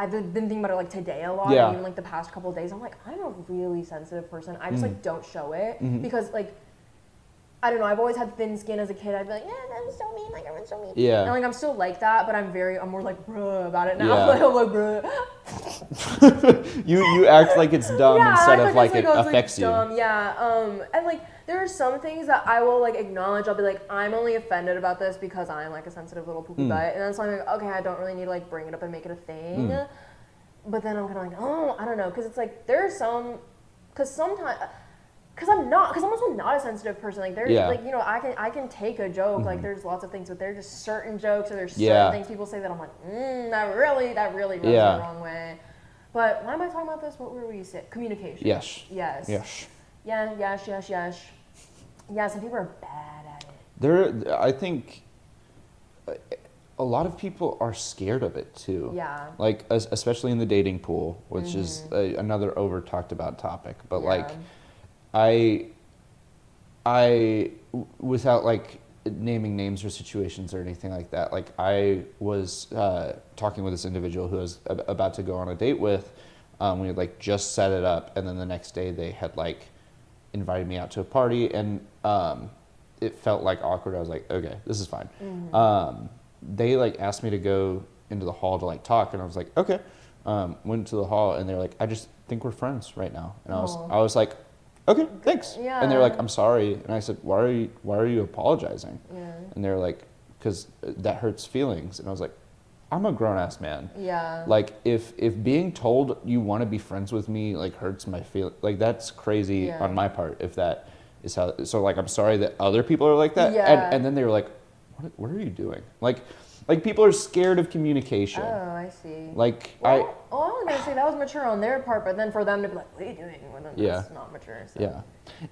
I've been thinking about it like today a lot, Yeah. and even like the past couple of days. I'm like, I'm a really sensitive person. I just like don't show it because like I don't know. I've always had thin skin as a kid. I'd be like, yeah, that was so mean. Like everyone's so mean. Yeah. And like I'm still like that, but I'm more like bruh about it now. Yeah. Like I'm like bruh. you act like it's dumb instead of like it affects you. Dumb. Yeah. And like there are some things that I will like acknowledge. I'll be like, I'm only offended about this because I'm like a sensitive little poopy butt, and then so I'm like, okay, I don't really need to like bring it up and make it a thing. But then I'm kind of like, oh, I don't know, because it's like there's some, because I'm also not a sensitive person. Like there's like, you know, I can take a joke. Like there's lots of things, but there's just certain jokes or there's certain things people say that I'm like, that really rubs me the wrong way. But why am I talking about this? What were we saying? Communication. Yes. Yeah, some people are bad at it. I think a lot of people are scared of it too. Yeah. Like especially in the dating pool, which is another over talked about topic. But like, I without like naming names or situations or anything like that, like I was talking with this individual who I was about to go on a date with. We had like just set it up, and then the next day they had like invited me out to a party, and it felt like awkward. I was like, okay, this is fine. They like asked me to go into the hall to like talk, and I was like, okay. Went to the hall, and they're like, I just think we're friends right now. And I was like, okay, thanks. Yeah. And they're like, I'm sorry. And I said, why are you apologizing? Yeah. And they're like, because that hurts feelings. And I was like, I'm a grown ass man. Yeah. Like if being told you want to be friends with me like hurts my feel, like that's crazy on my part. If that is how, so like I'm sorry that other people are like that. Yeah. And then they were like, what are you doing? Like people are scared of communication. Oh, I see. Like I was gonna say that was mature on their part, but then for them to be like, what are you doing? Well, then that's not mature. So. Yeah.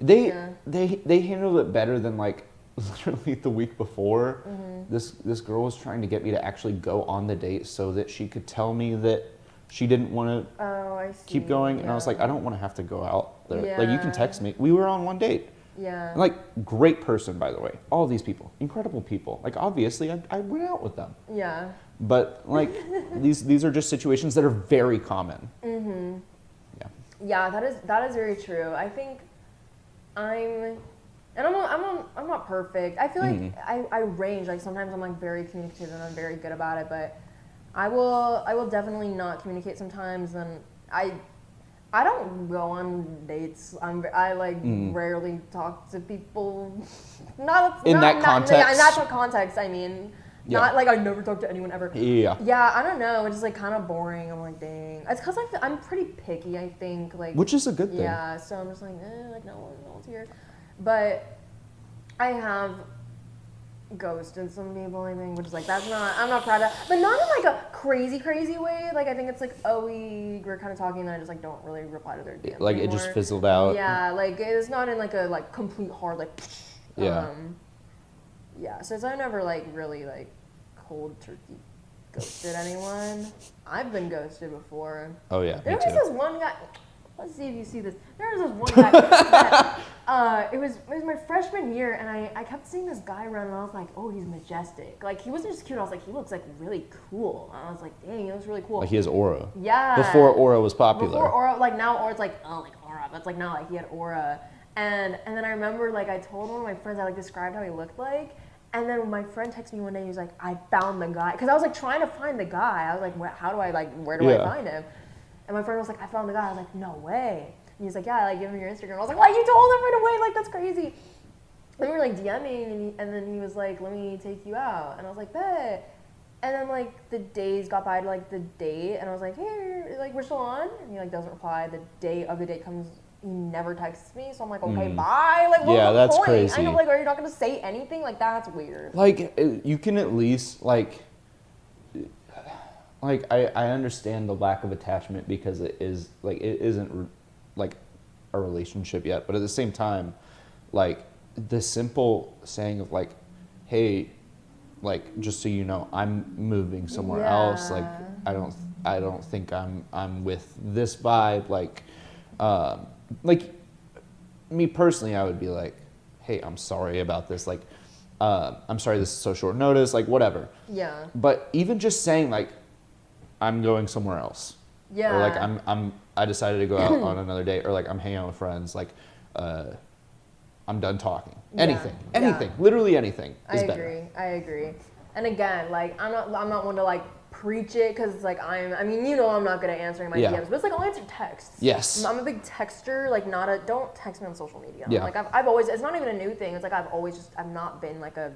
They handled it better than like literally the week before. This girl was trying to get me to actually go on the date so that she could tell me that she didn't want to keep going. And I was like, I don't want to have to go out there. Like you can text me. We were on one date. Yeah. And, like, great person, by the way. All these people, incredible people. Like, obviously, I went out with them. Yeah. But like, these are just situations that are very common. Yeah. Yeah, that is very true. I think I'm not perfect. I feel like I range. Like sometimes I'm like very communicative and I'm very good about it, but I will definitely not communicate sometimes, and I don't go on dates. I rarely talk to people. Not in that context. Yeah, in that context, I mean, not like I never talk to anyone ever. Yeah. Yeah, I don't know. It's just like kind of boring. I'm like, dang. It's because I'm pretty picky. I think like. Which is a good thing. Yeah. So I'm just like, like no one's here, but I have ghosted some people, I think, which is like I'm not proud of that, but not in like a crazy way. Like I think it's like, we're kind of talking, and I just like don't really reply to their DMs like anymore. It just fizzled out. Yeah, like it's not in like a like complete hard like. Yeah. So it's I never like really like cold turkey ghosted anyone. I've been ghosted before. Oh yeah. There was this one guy. Let's see if you see this. There was this one guy that, it was my freshman year, and I kept seeing this guy around, and I was like, oh, he's majestic. Like, he wasn't just cute. I was like, he looks like really cool. And I was like, dang, he looks really cool. Like he has aura. Yeah. Before aura was popular. Before aura, like now aura's like, oh, like aura. But it's like now like he had aura. And then I remember like I told one of my friends, I like described how he looked like. And then my friend texted me one day, he was like, I found the guy. Because I was like trying to find the guy. I was like, where do I find him? And my friend was like, I found the guy. I was like, no way. And he's like, yeah, like give him your Instagram. I was like, why you told him right away? Like that's crazy. And we were like DMing, and then he was like, let me take you out. And I was like, bet. And then like the days got by to like the date, and I was like, hey, like we're still on. And he like doesn't reply. The day of the date comes, he never texts me. So I'm like, okay, bye. Like what's the that's point? crazy. I know, like, are you not gonna say anything? Like that's weird. Like you can at least like I understand the lack of attachment because it isn't like a relationship yet, but at the same time, like the simple saying of like, hey, like just so you know, I'm moving somewhere else. Like I don't think I'm with this vibe. Like me personally, I would be like, hey, I'm sorry about this. Like I'm sorry this is so short notice. Like whatever. Yeah. But even just saying like, I'm going somewhere else. Yeah. Or like I decided to go out on another date, or like I'm hanging out with friends, like I'm done talking. Anything. Literally anything is better. I agree. And again, like I'm not one to like preach it, because it's like I'm not good at answering my DMs, but it's like I'll answer texts. Yes. I'm a big texter, like don't text me on social media. Yeah. Like I've always, it's not even a new thing. It's like I've not been like a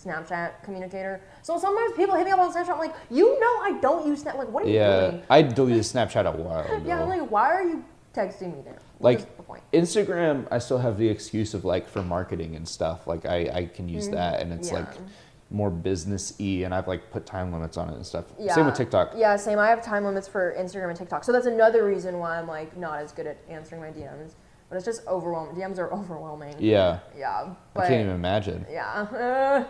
Snapchat communicator. So sometimes people hit me up on Snapchat. I'm like, I don't use Snap. Like, what are you doing? I deleted Snapchat a while ago. Yeah, I'm like, why are you texting me there? Like, What's the point? Instagram, I still have the excuse of like for marketing and stuff. Like I can use that, and it's like more business-y, and I've like put time limits on it and stuff. Yeah. Same with TikTok. Yeah, same. I have time limits for Instagram and TikTok. So that's another reason why I'm like not as good at answering my DMs. But it's just overwhelming. DMs are overwhelming. Yeah. Yeah. But, I can't even imagine. Yeah.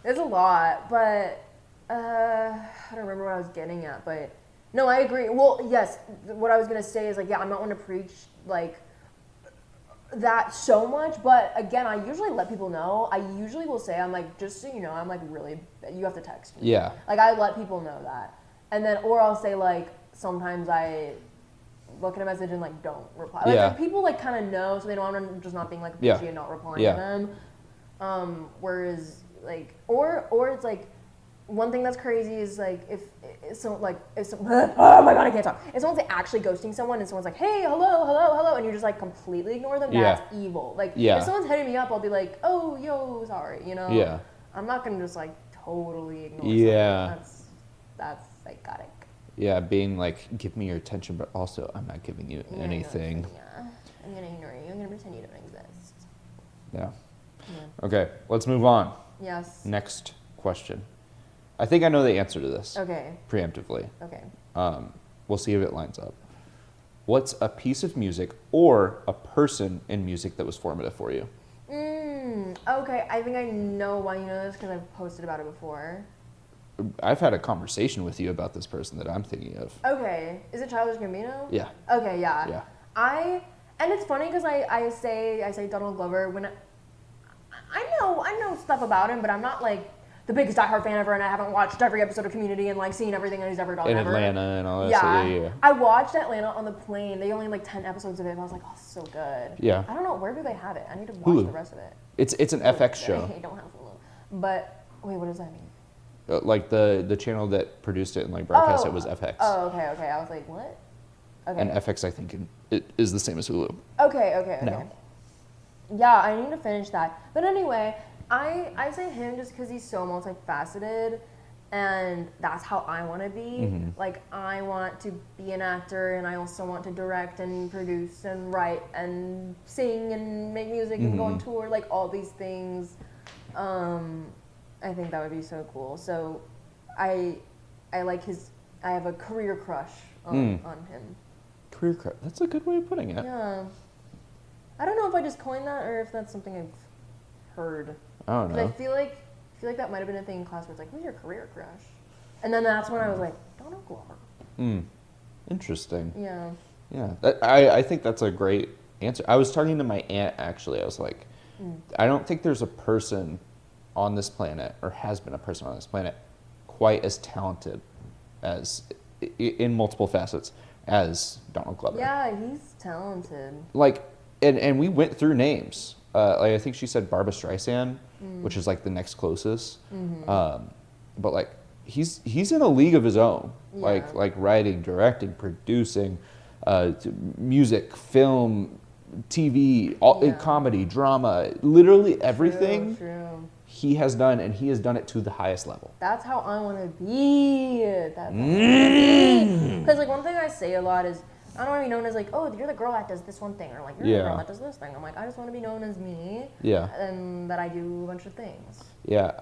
It's a lot, but I don't remember what I was getting at, but no, I agree. Well, yes, what I was going to say is like, yeah, I'm not one to preach like that so much, but again, I usually let people know. I usually will say, I'm like, just so you know, I'm like really, you have to text me. Yeah. Like I let people know that. And then, or I'll say like, sometimes I look at a message and like don't reply. Like people like kind of know, so they know I'm just not being like bitchy and not replying to them. Whereas like, or it's like, one thing that's crazy is like if oh my god, I can't talk. If someone's actually ghosting someone and someone's like, hey, hello, and you just like completely ignore them, that's evil. Like if someone's hitting me up, I'll be like, oh, yo, sorry, Yeah. I'm not gonna just like totally ignore someone. That's psychotic. Yeah, being like, give me your attention, but also I'm not giving you anything. I'm gonna ignore you. I'm gonna pretend you don't exist. Yeah. Okay, let's move on. Yes. Next question. I think I know the answer to this. Okay. Preemptively. Okay. We'll see if it lines up. What's a piece of music or a person in music that was formative for you? Okay, I think I know why you know this, because I've posted about it before. I've had a conversation with you about this person that I'm thinking of. Okay. Is it Childish Gambino? Yeah. Okay, yeah. Yeah. And it's funny because I say Donald Glover when I know stuff about him, but I'm not like the biggest diehard fan ever, and I haven't watched every episode of Community and like seen everything that he's ever done. In Atlanta and all that stuff. Yeah. I watched Atlanta on the plane. They only had like 10 episodes of it, and I was like, oh, so good. Yeah. I don't know, where do they have it? I need to watch Hulu. the rest of it. It's an FX show. I don't have Hulu. But wait, what does that mean? Like the channel that produced it and like broadcast it was FX. Oh, okay. I was like, what? Okay. And FX, I think, it is the same as Hulu. Okay. No. Yeah, I need to finish that. But anyway, I say him just because he's so multifaceted, and that's how I want to be. Mm-hmm. Like, I want to be an actor, and I also want to direct and produce and write and sing and make music and go on tour, like all these things. I think that would be so cool. So I like I have a career crush on him. Career crush. That's a good way of putting it. Yeah. I don't know if I just coined that or if that's something I've heard. I don't know. I feel like that might have been a thing in class where it's like, who's your career crush? And then that's when I was like, Donald Glover. Interesting. Yeah. Yeah. I think that's a great answer. I was talking to my aunt, actually. I was like, I don't think there's a person on this planet, or has been a person on this planet, quite as talented as, in multiple facets, as Donald Glover. Yeah, he's talented. Like, and we went through names. Like I think she said Barbra Streisand, which is like the next closest. But like he's in a league of his own. Yeah. Like writing, directing, producing, music, film, TV, comedy, drama, literally everything. True. He has done, and he has done it to the highest level. That's how I want to be. Because like one thing I say a lot is, I don't want to be known as like, oh, you're the girl that does this one thing, or like, you're the girl that does this thing. I'm like, I just want to be known as me. Yeah. And that I do a bunch of things. Yeah,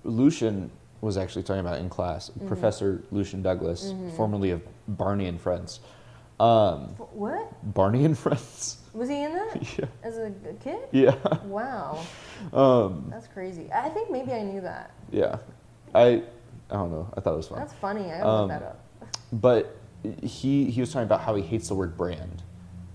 Lucian was actually talking about it in class. Professor Lucian Douglas, formerly of Barney and Friends. What? Barney and Friends. Was he in that? Yeah. As a kid? Yeah. Wow. That's crazy. I think maybe I knew that. Yeah. I don't know. I thought it was fun. That's funny. I gotta look that up. But he was talking about how he hates the word brand,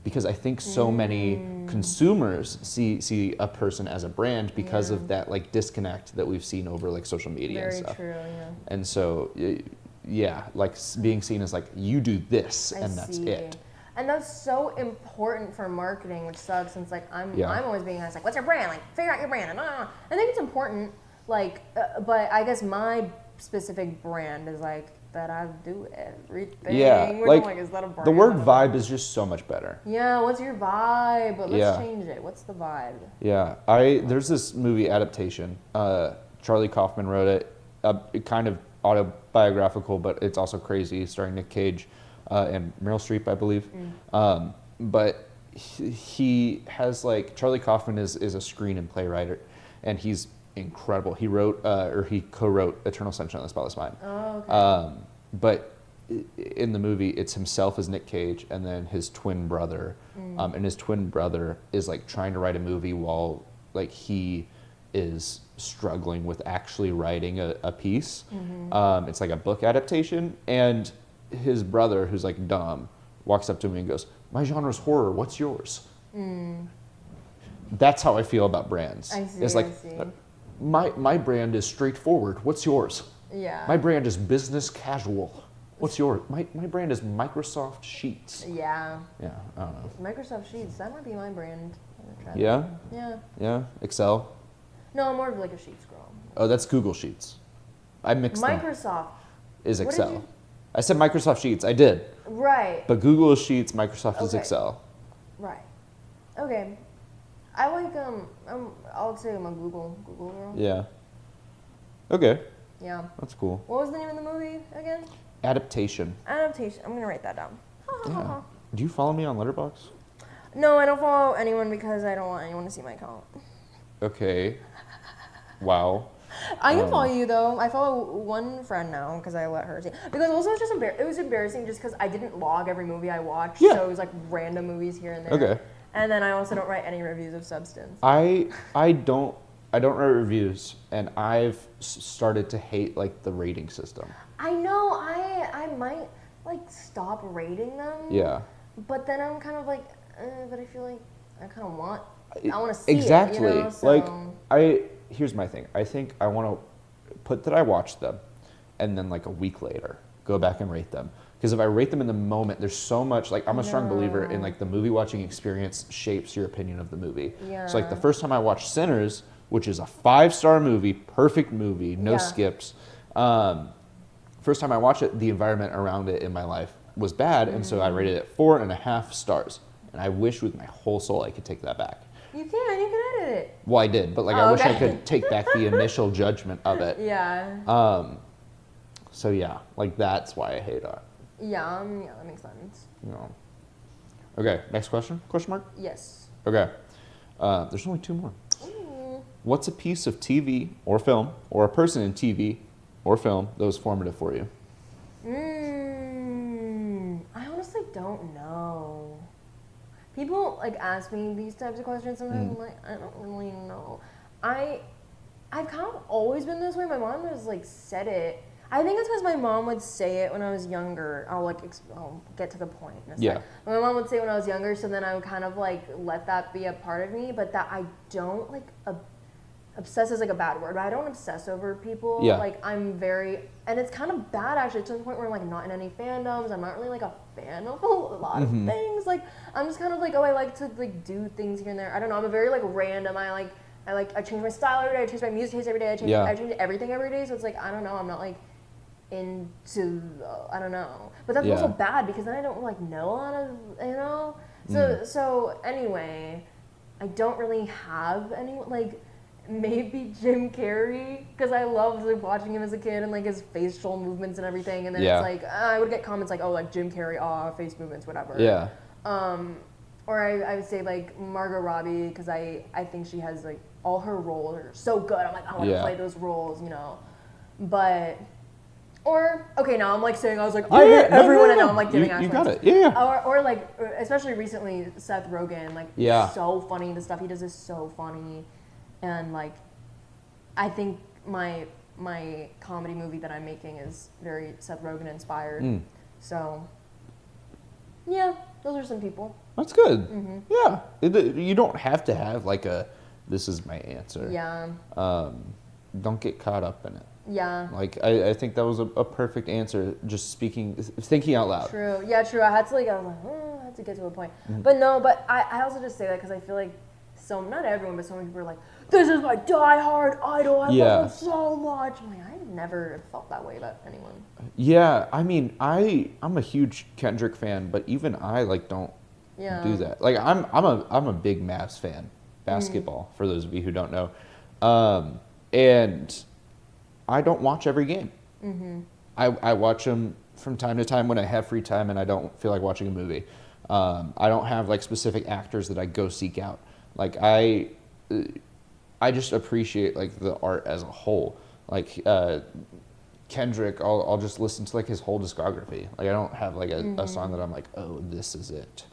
because I think so many consumers see a person as a brand because of that like disconnect that we've seen over like social media and stuff. Very true, yeah. And so yeah, like being seen as like, you do this and that's see. it. And that's so important for marketing, which sucks since like I'm always being asked like, what's your brand? Like, figure out your brand. And I think it's important, like, but I guess my specific brand is like that I do everything. Yeah, Which I'm is that a brand? The word vibe is just so much better. Yeah, what's your vibe? Let's change it. What's the vibe? Yeah, there's this movie adaptation. Charlie Kaufman wrote it. It kind of autobiographical, but it's also crazy, starring Nick Cage and Meryl Streep, I believe. But he has like, Charlie Kaufman is a screen and play writer, and he's incredible. He wrote or he co-wrote Eternal Sunshine of the Spotless Mind. Oh, okay. But in the movie, it's himself as Nick Cage and then his twin brother. And his twin brother is like trying to write a movie while like he is struggling with actually writing a piece. It's like a book adaptation. And his brother, who's like dumb, walks up to me and goes, "My genre's horror, what's yours?" That's how I feel about brands. I see, it's like, I see. My brand is straightforward. What's yours? Yeah. My brand is business casual. What's yours? My brand is Microsoft Sheets. Yeah. Yeah, I don't know. Microsoft Sheets, that might be my brand. Yeah? Yeah. Yeah? Excel? No, I'm more of like a Sheets girl. Oh, that's Google Sheets. I mixed them. Microsoft. Is What did Excel. you- I said Microsoft Sheets. I did. Right. But Google is Sheets, Microsoft is Okay. Excel. Right. Okay. I like I'll say I'm a Google girl. Yeah. Okay. Yeah. That's cool. What was the name of the movie again? Adaptation. Adaptation. I'm gonna write that down. Yeah. Do you follow me on Letterboxd? No, I don't follow anyone because I don't want anyone to see my account. Okay. Wow. I can follow you though. I follow one friend now because I let her see. Because also it's just it was embarrassing just because I didn't log every movie I watched. Yeah. So it was like random movies here and there. Okay. And then I also don't write any reviews of substance. I don't write reviews, and I've started to hate like the rating system. I know I might like stop rating them. Yeah. But then I'm kind of like, but I feel like I kind of want to see exactly. it. You know? So, Like here's my thing. I think I want to put that I watched them, and then like a week later go back and rate them. Because if I rate them in the moment, there's so much, like I'm a strong believer in like the movie watching experience shapes your opinion of the movie. Yeah. So like the first time I watched Sinners, which is a 5-star movie, perfect movie, no skips. First time I watched it, the environment around it in my life was bad, and so I rated it 4.5 stars. And I wish with my whole soul I could take that back. You can edit it. Well, I did, but like I wish I could take back the initial judgment of it. Yeah. So yeah, like that's why I hate it. Yeah, that makes sense. You know. Okay, next question? Question mark? Yes. Okay. There's only 2 more. What's a piece of TV or film, or a person in TV or film that was formative for you? I honestly don't know. People like ask me these types of questions sometimes. I'm like, I don't really know. I've kind of always been this way. My mom has like said it. I think it's because my mom would say it when I was younger. I'll get to the point in a sec. Yeah. My mom would say it when I was younger, so then I would kind of like let that be a part of me, but that I don't like obsess is like a bad word, but I don't obsess over people. Yeah. Like I'm very, and it's kind of bad actually to the point where I'm like not in any fandoms. I'm not really like a fan of a lot of things. Like I'm just kind of like, I like to like do things here and there. I don't know. I'm a very like random. I change my style every day. I change my music taste every day. I change everything every day. So it's like, I don't know. I'm not like into, I don't know. But that's also bad because then I don't like know a lot of, you know? So anyway, I don't really have any, like, maybe Jim Carrey, because I loved like, watching him as a kid and like his facial movements and everything. And then it's like, I would get comments like, oh, like Jim Carrey, face movements, whatever. Yeah. Or I would say like Margot Robbie, because I think she has like all her roles are so good. I'm like, I want to play those roles, you know. But, or, okay, now I'm like saying, I was like, I hate everyone, and now I'm like giving you got it, Or like, especially recently, Seth Rogen, like, so funny. The stuff he does is so funny. And like, I think my comedy movie that I'm making is very Seth Rogen inspired. So, yeah, those are some people. That's good. Yeah, you don't have to have like a, this is my answer. Yeah. Don't get caught up in it. Yeah. Like, I think that was a perfect answer, just thinking out loud. True. Yeah, true. I had to I was like, oh, I had to get to a point. But no, but I also just say that because I feel like not everyone, but so many people are like, this is my diehard idol. I love him so much. I'm like, I've never felt that way about anyone. Yeah, I mean, I'm a huge Kendrick fan, but even I don't do that. Like, I'm a big Mavs fan, basketball, for those of you who don't know, and I don't watch every game. I watch them from time to time when I have free time and I don't feel like watching a movie. I don't have specific actors that I go seek out. Like, I just appreciate the art as a whole. Like, Kendrick, I'll just listen to his whole discography. Like, I don't have a song that I'm like, oh, this is it.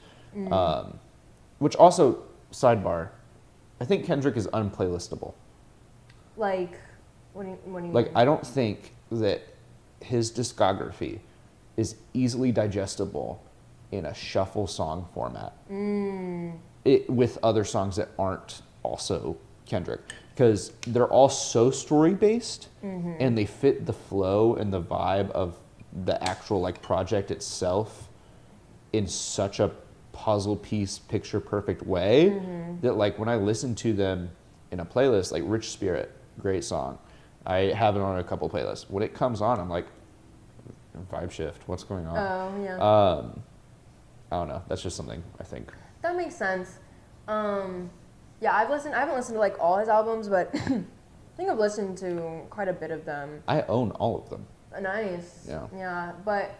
Which also, sidebar, I think Kendrick is unplaylistable. Like, what do you mean? Like, I don't think that his discography is easily digestible in a shuffle song format. With other songs that aren't also Kendrick, because they're all so story based, and they fit the flow and the vibe of the actual project itself in such a puzzle piece, picture perfect way that when I listen to them in a playlist, like Rich Spirit, great song, I have it on a couple playlists. When it comes on, I'm like, vibe shift, what's going on? Oh yeah. I don't know. That's just something I think. That makes sense. Yeah, I haven't listened to all his albums, but I think I've listened to quite a bit of them. I own all of them. Nice. Yeah. Yeah, but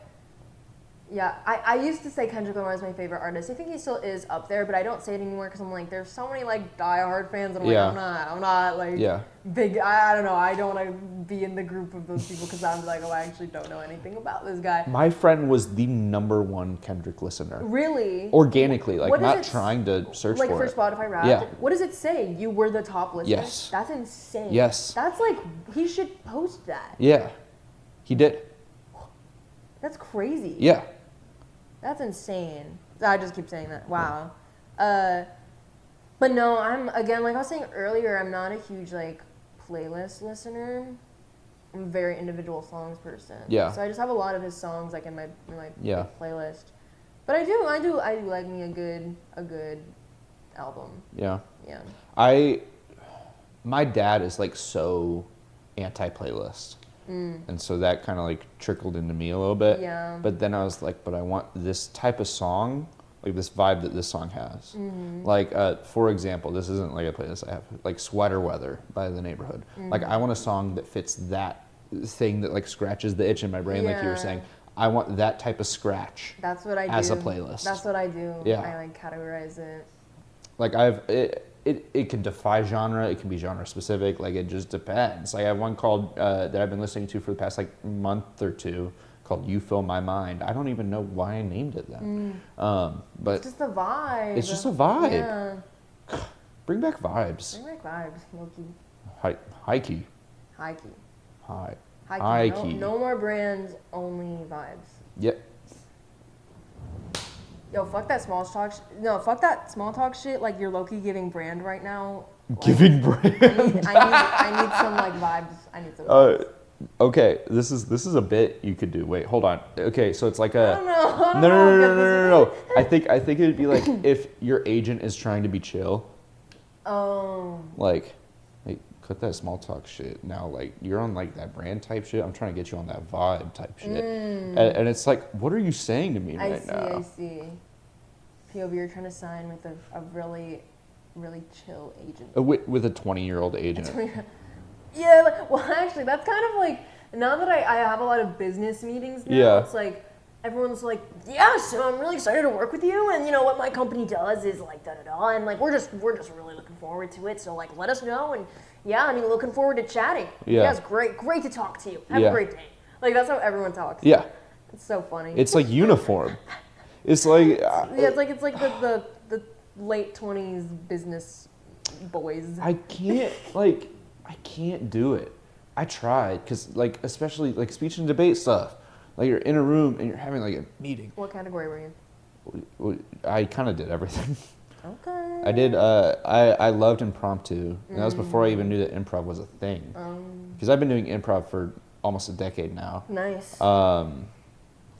yeah, I used to say Kendrick Lamar is my favorite artist. I think he still is up there, but I don't say it anymore because I'm like, there's so many diehard fans, and I'm I'm not big. I don't know. I don't want to be in the group of those people because I'm like, oh, I actually don't know anything about this guy. My friend was the #1 Kendrick listener. Really? Organically, not trying to search for it. Like for Spotify Wrapped? Yeah. What does it say? You were the top listener? Yes. That's insane. Yes. That's he should post that. Yeah. He did. That's crazy. Yeah. That's insane. I just keep saying that. Wow. But no, I'm, again, like I was saying earlier, I'm not a huge playlist listener. I'm a very individual songs person. Yeah. So I just have a lot of his songs in my yeah. playlist. But I do like me a good album. Yeah. Yeah. My dad is so anti-playlist. And so that kind of trickled into me a little bit. Yeah. But then I was like, but I want this type of song, this vibe that this song has. For example, this isn't a playlist I have, Sweater Weather by The Neighborhood. I want a song that fits that thing that scratches the itch in my brain, like you were saying. I want that type of scratch. That's what I do. As a playlist. That's what I do. Yeah. I categorize it. It can defy genre. It can be genre specific. It just depends. I have one called that I've been listening to for the past month or two called "You Fill My Mind." I don't even know why I named it that. But it's just a vibe. It's just a vibe. Yeah. Bring back vibes. Bring back vibes, Loki. High key. High key. High key. No more brands, only vibes. Yep. Yo, fuck that small talk. Fuck that small talk shit. You're low-key giving brand right now. Giving brand. I need some vibes. I need some vibes. Okay, this is a bit you could do. Wait, hold on. Okay, so it's I don't know. No. I think it would be if your agent is trying to be chill. Oh. Cut that small talk shit. Now, you're on that brand type shit. I'm trying to get you on that vibe type shit. And it's what are you saying to me right now? I see. POV, you're trying to sign with a really, really chill agent. With a 20-year-old agent. Yeah, well, actually, that's kind of now that I have a lot of business meetings now, it's everyone's yeah, so I'm really excited to work with you, and what my company does is da-da-da, and we're just really looking forward to it, so let us know, and yeah, looking forward to chatting. Yeah, it's great to talk to you. Have a great day. That's how everyone talks. Yeah. It's so funny. It's uniform. It's yeah, it's the late 20s business boys. I can't do it. I tried, because especially speech and debate stuff. You're in a room and you're having a meeting. What category were you? I kind of did everything. Okay. I did. I loved impromptu, and that was before I even knew that improv was a thing. Because I've been doing improv for almost a decade now. Nice. I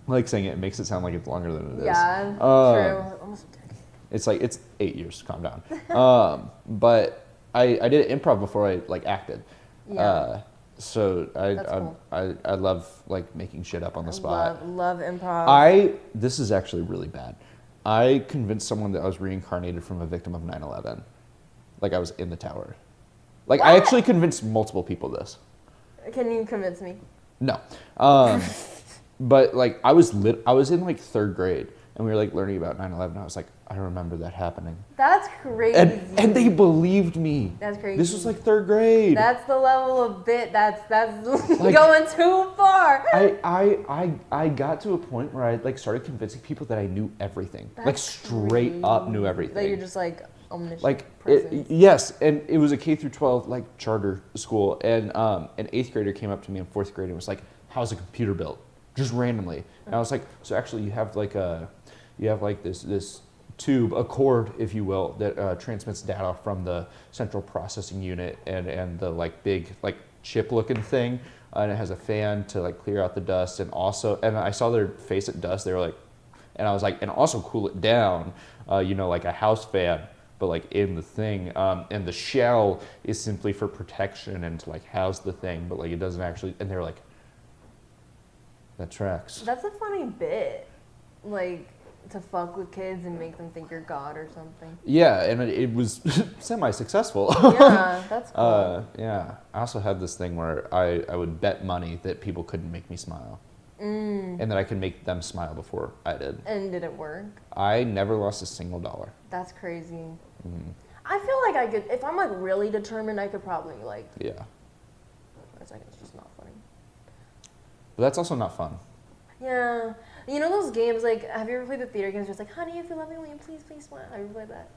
like saying it makes it sound like it's longer than it is. Yeah, true. Almost a decade. It's like it's 8 years. Calm down. But I did improv before I like acted. Yeah. So That's cool. I love like making shit up on the spot. Love improv. This is actually really bad. I convinced someone that I was reincarnated from a victim of 9/11. Like I was in the tower. Like I What? actually convinced multiple people this. Can you convince me? No. But like I was in like 3rd grade and we were like learning about 9/11. I was like, I remember that happening. That's crazy. And they believed me. That's crazy. This was like 3rd grade. That's the level of that's Like, going too far. I got to a point where I like started convincing people that I knew everything. Like straight up knew everything. That you're just like omniscient. Like presence. yes, and it was a K through 12 like charter school, and an 8th grader came up to me in 4th grade and was like, "How's a computer built?" Just randomly, and I was like, "So actually, you have like this tube, a cord, if you will, that transmits data from the central processing unit and the like big like chip looking thing, and it has a fan to like clear out the dust, and I saw their face at dust. They were like, and I was like, and also cool it down, like a house fan." But like in the thing, and the shell is simply for protection and to like house the thing, but like it doesn't actually. And they're like, that tracks. That's a funny bit, like to fuck with kids and make them think you're God or something. Yeah, and it was semi-successful. Yeah, that's cool. Yeah, I also had this thing where I would bet money that people couldn't make me smile, and that I could make them smile before I did. And did it work? I never lost a single dollar. That's crazy. I feel like I could, if I'm like really determined, I could probably like. Yeah, It's like it's just not funny. but that's also not fun. Yeah, you know those games like, have you ever played the theater games? Where it's like, honey, if you love me, will you please smile? Have you ever played that?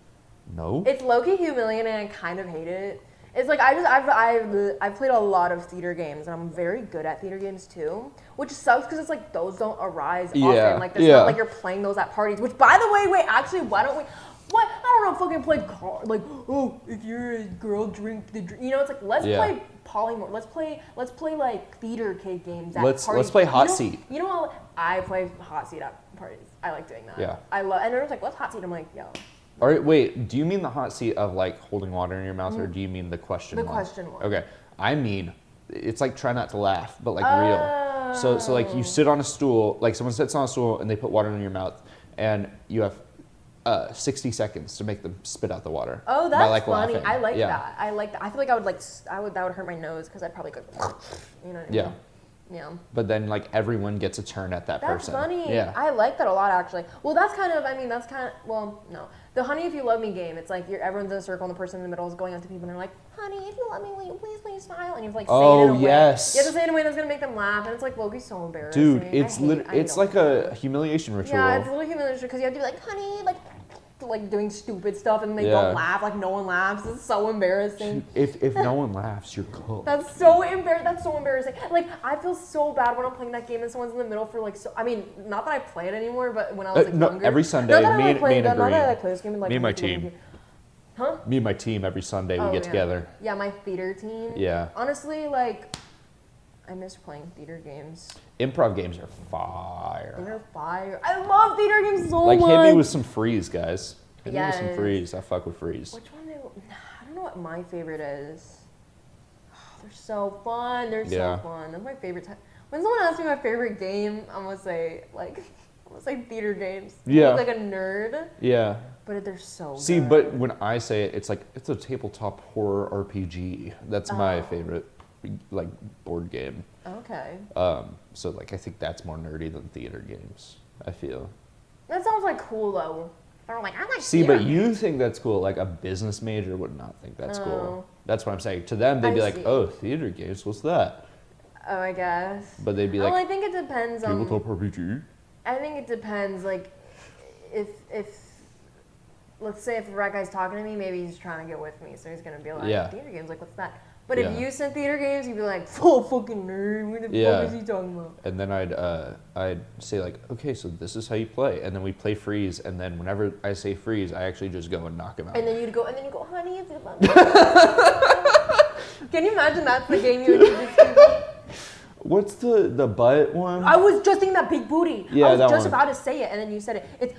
No. It's low-key humiliating and I kind of hate it. It's like I've played a lot of theater games and I'm very good at theater games too, which sucks because it's like those don't arise often. Like there's not like you're playing those at parties. Which by the way, wait, actually, why don't we? What? I don't know. Fucking play card. Like, oh, if you're a girl, drink the drink. You know, it's like let's play polymorph. Let's play like theater kid games at parties. Let's play hot seat. You know what? I play hot seat at parties. I like doing that. Yeah. I love. And everyone's like, "What's hot seat?" I'm like, "Yo." All right, wait. Do you mean the hot seat of like holding water in your mouth, or do you mean the question one? The question one. Okay. I mean, it's like try not to laugh, but like real. So like you sit on a stool, like someone sits on a stool and they put water in your mouth, and you have 60 seconds to make them spit out the water. Oh, that's by, like, funny. laughing. I like Yeah. that. I like that. I feel like I would that would hurt my nose because I'd probably go, you know what I mean? Yeah. Yeah. But then like everyone gets a turn at that That's person. funny. Yeah. I like that a lot actually. Well, that's kind of, well, no. The Honey If You Love Me game, it's like everyone's in a circle and the person in the middle is going up to people and they're like, honey, if you love me, will you please smile? And you have to like say it in a way. Yes. You have to say it in a way that's going to make them laugh. And it's like, Loki's so embarrassing. Dude, it's like a humiliation ritual. Yeah, it's a little humiliation because you have to be like, honey, like doing stupid stuff and they don't laugh, like no one laughs. It's so embarrassing. If no one laughs, you're cooked. That's so embarrassing. Like I feel so bad when I'm playing that game and someone's in the middle for like I mean, not that I play it anymore, but when I was like younger. Every Sunday, me and play Green. this game, like, Me and my team. Huh? Me and my team every Sunday we get together. Yeah, my theater team. Yeah. Honestly, like I miss playing theater games. Improv games are fire. They're fire. I love theater games so Like much. hit me with some freeze, guys. Hit me with some Yes. freeze. I fuck with freeze. Which one I don't know what my favorite is. Oh, they're so fun. They're so fun. That's my favorite time. When someone asks me my favorite game, I'm gonna say theater games. Yeah. I look like a nerd. Yeah. But they're so See, good. but when I say it, it's like it's a tabletop horror RPG. That's my favorite like board game. Okay. So like I think that's more nerdy than theater games, I feel. That sounds like cool though. They're like, I like See, theater but you think that's cool. Like a business major would not think that's cool. That's what I'm saying. To them, they'd be like, see. "Oh, theater games, what's that?" Oh, I guess. But they'd be Well, I like, think it depends on. "Tabletop RPG." I think it depends. Like, if let's say if the rat guy's talking to me, maybe he's trying to get with me, so he's gonna be like, Yeah. theater games, like what's that? But if you said theater games, you'd be like, "Oh, fucking nerd! What the fuck is he talking about?" And then I'd say like, okay, so this is how you play, and then we play freeze, and then whenever I say freeze, I actually just go and knock him out. And then you go, honey, it's about. Can you imagine that's the game you would introduce people? What's the butt one? I was just thinking that big booty. Yeah, I was that just one. about to say it, and then you said it. It's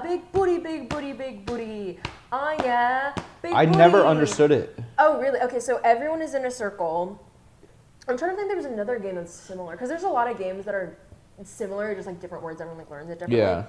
big booty, big booty, big booty. Oh yeah, big I booty. never understood it. Oh really? Okay, so everyone is in a circle. I'm trying to think. There was another game that's similar because there's a lot of games that are similar, just like different words. Everyone like learns it differently. Yeah.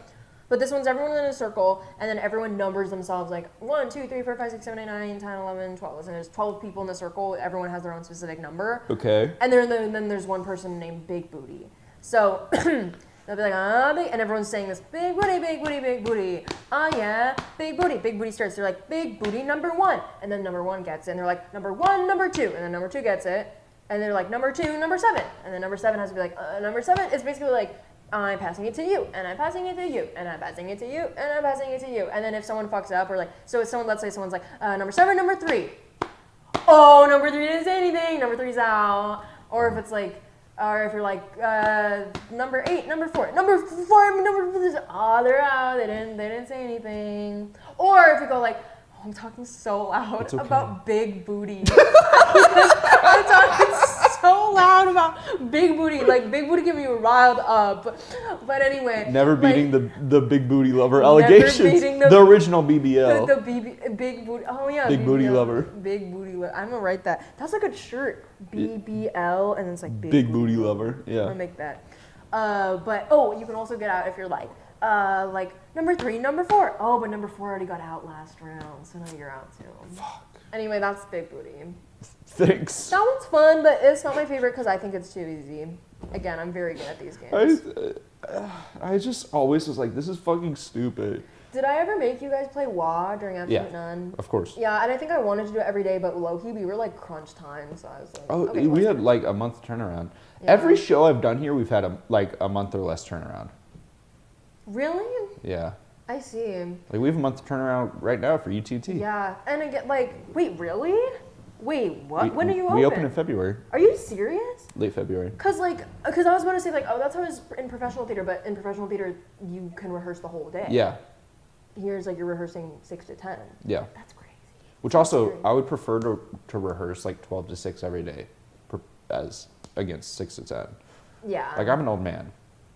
But this one's everyone in a circle, and then everyone numbers themselves like 1, 2, 3, 4, 5, 6, 7, 8, 9, 10, 11, 12. And there's 12 people in the circle. Everyone has their own specific number. Okay. And then there's one person named Big Booty. So they'll be like, big, and everyone's saying this, big booty, big booty, big booty. Yeah, big booty. Big Booty starts. They're like, big booty number 1. And then number 1 gets it. And they're like, number 1, number 2. And then number 2 gets it. And they're like, number 2, number 7. And then number 7 has to be like, number 7. It's basically like, I'm passing it to you, and I'm passing it to you, and I'm passing it to you, and I'm passing it to you. And then if someone fucks up, or like, so if someone, let's say someone's like, number 7, number 3. Oh, number 3 didn't say anything, number 3's out. Or if it's like, or if you're like, number 8, number 4, number 4, number, oh, they're out, they didn't say anything. Or if you go like, oh, I'm talking so loud about big booty. I'm talking so loud about big booty. Like, big booty can be riled up. But anyway. Never like, beating the big booty lover allegations. Beating the original BBL. Big booty. Oh, yeah. Big booty lover. Big booty lover. I'm going to write that. That's a good shirt. BBL, and then it's like big booty lover. Yeah. I'm going to make that. But, you can also get out if you're like number 3, number 4. Oh, but number 4 already got out last round, so now you're out too. Fuck. Anyway, that's big booty. Thanks. That one's fun, but it's not my favorite because I think it's too easy. Again, I'm very good at these games. I just always was like, this is fucking stupid. Did I ever make you guys play WA during Absolute Yeah, None? of course. Yeah, and I think I wanted to do it every day, but low-key, we were like crunch time, so I was like, Oh, okay, we had like a month turnaround. Yeah. Every show I've done here, we've had a month or less turnaround. Really? Yeah. I see. Like we have a month turnaround right now for UTT. Yeah, and again, like, wait, really? Wait, what? When are you open? We open in February. Are you serious? Late February. Because I was about to say, like, oh, that's how it is in professional theater, but in professional theater, you can rehearse the whole day. Yeah. Here's, like, you're rehearsing 6 to 10. Yeah. That's crazy. Which also, I would prefer to rehearse like 12 to 6 every day as against 6 to 10. Yeah. Like, I'm an old man.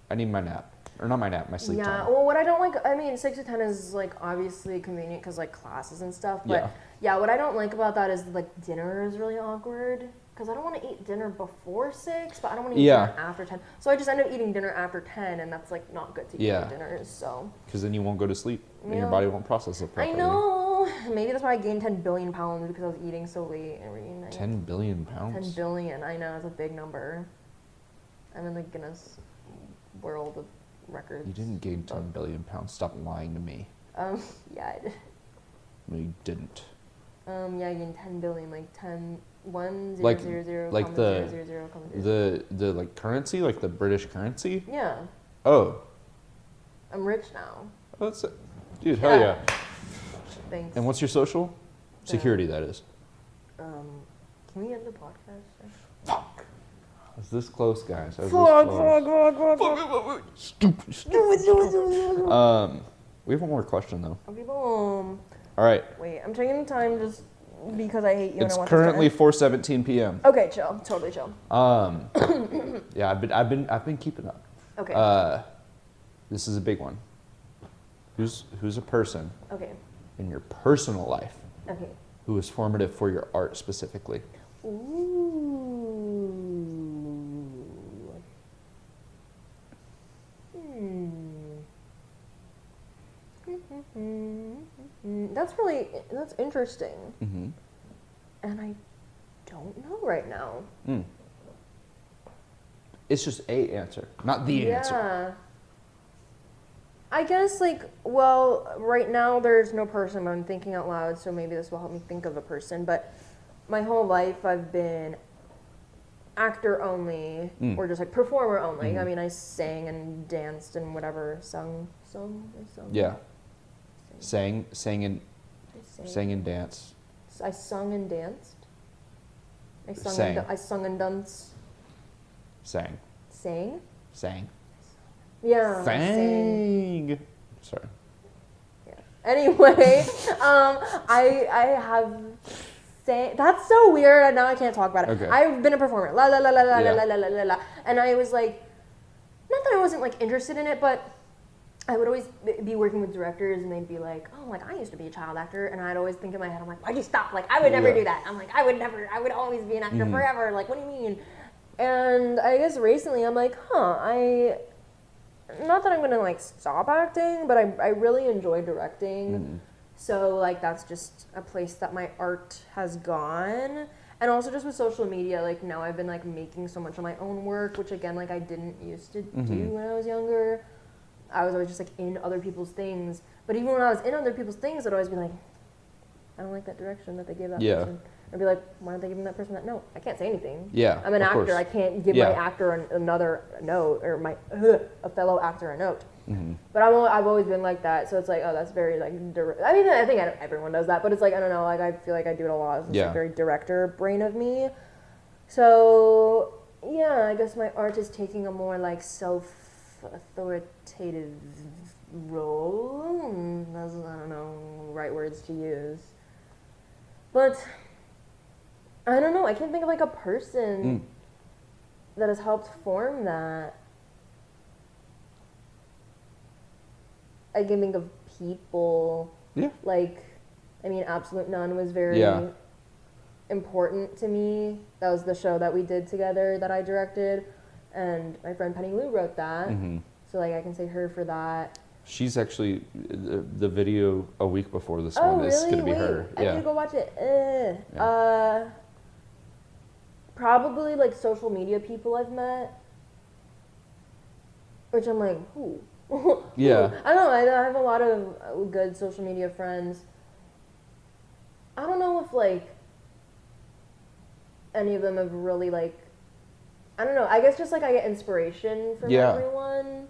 I need my nap. Or not my nap, my sleep time. Yeah, well, what I don't like, I mean, 6 to 10 is, like, obviously convenient because, like, classes and stuff. But, yeah, what I don't like about that is, like, dinner is really awkward. Because I don't want to eat dinner before 6, but I don't want to eat dinner after 10. So I just end up eating dinner after 10, and that's, like, not good to eat at dinners, so. Because then you won't go to sleep, and your body won't process it properly. I know. Maybe that's why I gained 10 billion pounds, because I was eating so late every night. 10 billion pounds? 10 billion, I know, it's a big number. I'm in the Guinness World of Records. You didn't gain 10 billion pounds. Stop lying to me. Yeah, I did. No, you didn't. Yeah, I gained 10 billion, like 10, 1, 0, Like- 0, 0, like comma, the- 0, 0, 0, comma, 0. The like currency, like the British currency? Yeah, Oh. I'm rich now. That's it. Dude, hell yeah. Thanks. And what's your social? Security, that is. Can we end the podcast? Fuck. I was this close, guys. I was this close. Stupid. We have one more question, though. Okay, boom. All right. Wait, I'm taking the time just because I hate you. It's and I want currently this 4:17 p.m. to end. Okay, chill. Totally chill. Yeah, I've been keeping up. Okay. This is a big one. Who's a person Okay. in your personal life Okay. who is formative for your art specifically? Ooh. That's interesting. Mm-hmm. And I don't know right now. Mm. It's just a answer, not the answer. Yeah. I guess, like, well, right now there's no person, but I'm thinking out loud, so maybe this will help me think of a person. But my whole life I've been actor only, or just like performer only. I mean, I sang and danced and whatever, sung. Yeah. Sang and dance. I sung and danced. Sang. I sung and dance. Sang. Sang? Sang. Yeah. Sang. Sorry. Yeah. Anyway, I have sang. That's so weird. And now I can't talk about it. Okay. I've been a performer. La la la la la Yeah. la la la la la. And I was like, not that I wasn't like interested in it, but I would always be working with directors and they'd be like, oh, like I used to be a child actor. And I'd always think in my head, I'm like, why'd you stop? Like, I would never do that. I'm like, I would always be an actor forever. Like, what do you mean? And I guess recently I'm like, not that I'm gonna like stop acting, but I really enjoy directing. So like that's just a place that my art has gone. And also just with social media, like now I've been like making so much of my own work, which again, like I didn't used to do when I was younger. I was always just like in other people's things. But even when I was in other people's things, I'd always be like, I don't like that direction that they gave that person. I'd be like, why aren't they giving that person that note? I can't say anything. Yeah, I'm an of actor. course. I can't give my actor another note or a fellow actor a note. But I've always been like that. So it's like, oh, that's very like, I mean, I think everyone does that. But it's like, I don't know, like I feel like I do it a lot. It's like very director brain of me. So yeah, I guess my art is taking a more like self-authoritative role. That's, I don't know, right words to use. But I don't know, I can't think of like a person that has helped form that. I can think of people. Yeah. Like, I mean, Absolute None was very important to me. That was the show that we did together that I directed. And my friend Penny Lou wrote that. So, like, I can say her for that. She's actually, the video a week before this one is going to be her. I need to go watch it. Probably, like, social media people I've met. Which I'm like, who? Yeah. I don't know. I have a lot of good social media friends. I don't know if, like, any of them have really, like, I don't know. I guess just, like, I get inspiration from everyone.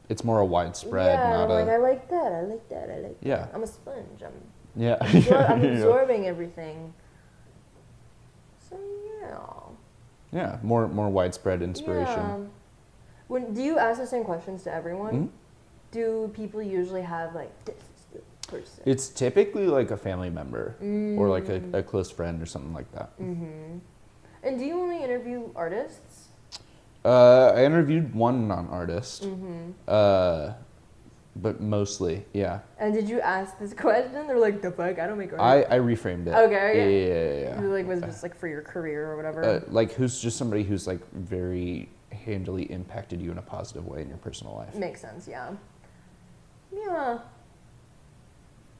It's more a widespread, not like, a... I like that. Yeah. I'm a sponge. I'm absorbing everything. So, yeah. Yeah, more widespread inspiration. Yeah. Do you ask the same questions to everyone? Do people usually have like this is the person? It's typically like a family member or like a close friend or something like that. And do you only interview artists? I interviewed one non-artist, but mostly, yeah. And did you ask this question? They're like, the fuck, I don't make art. I reframed it. Okay. Yeah. It like was just like for your career or whatever. Like who's just somebody who's like very handily impacted you in a positive way in your personal life. Makes sense, yeah. Yeah.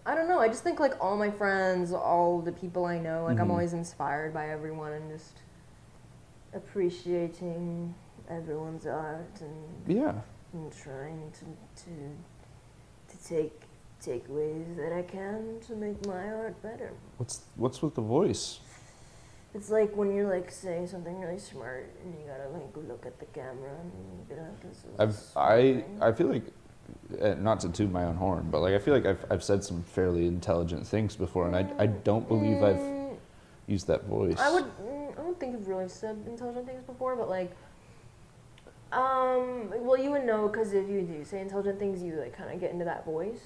I don't know. I just think like all my friends, all the people I know, like I'm always inspired by everyone and just appreciating everyone's art and trying to take ways that I can to make my art better. What's with the voice? It's like when you're like saying something really smart and you gotta like look at the camera and be like, this is I feel like, not to toot my own horn, but like I feel like I've said some fairly intelligent things before, and I don't believe I've used that voice. I don't think you've really said intelligent things before, but like, well, you would know because if you do say intelligent things, you like kind of get into that voice.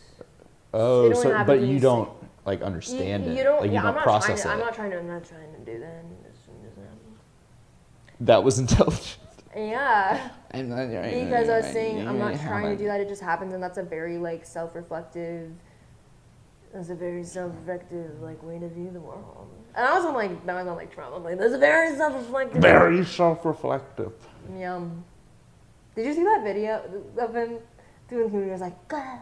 Oh, so but you don't like understand it. You don't. Like, you don't process it. I'm not trying to do that. That was intelligent. Yeah. Because I was saying I'm not trying to do that. It just happens, and that's a very like self-reflective. That's a very self-reflective like way to view the world. And I wasn't like Trump. I'm like, that's a very self-reflective. Very self-reflective. Yeah. Did you see that video of him doing? He was like, "Gah."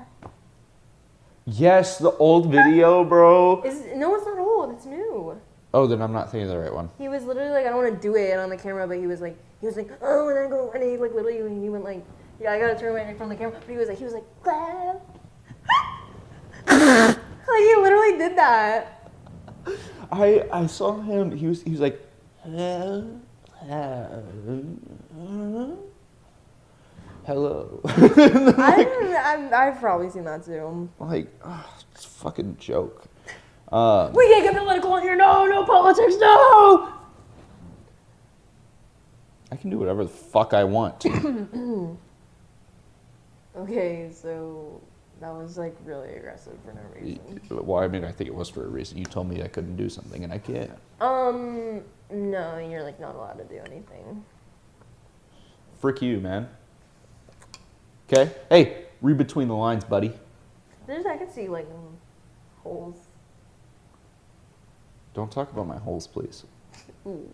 Yes, the old video, bro. No, it's not old. It's new. Oh, then I'm not thinking of the right one. He was literally like, I don't want to do it on the camera, but he was like, oh, and I go, and he like literally, he went like, yeah, I gotta turn away from the camera, but he was like, Glad. Like he literally did that. I saw him. He was like, hello. I've probably seen that too. Like, it's a fucking joke. We can't get political in here. No politics. No. I can do whatever the fuck I want. Okay, so that was like really aggressive for no reason. Well, I mean, I think it was for a reason. You told me I couldn't do something, and I can't. No, you're like not allowed to do anything. Frick you, man. Okay? Hey, read between the lines, buddy. I can see like holes. Don't talk about my holes, please. Ooh.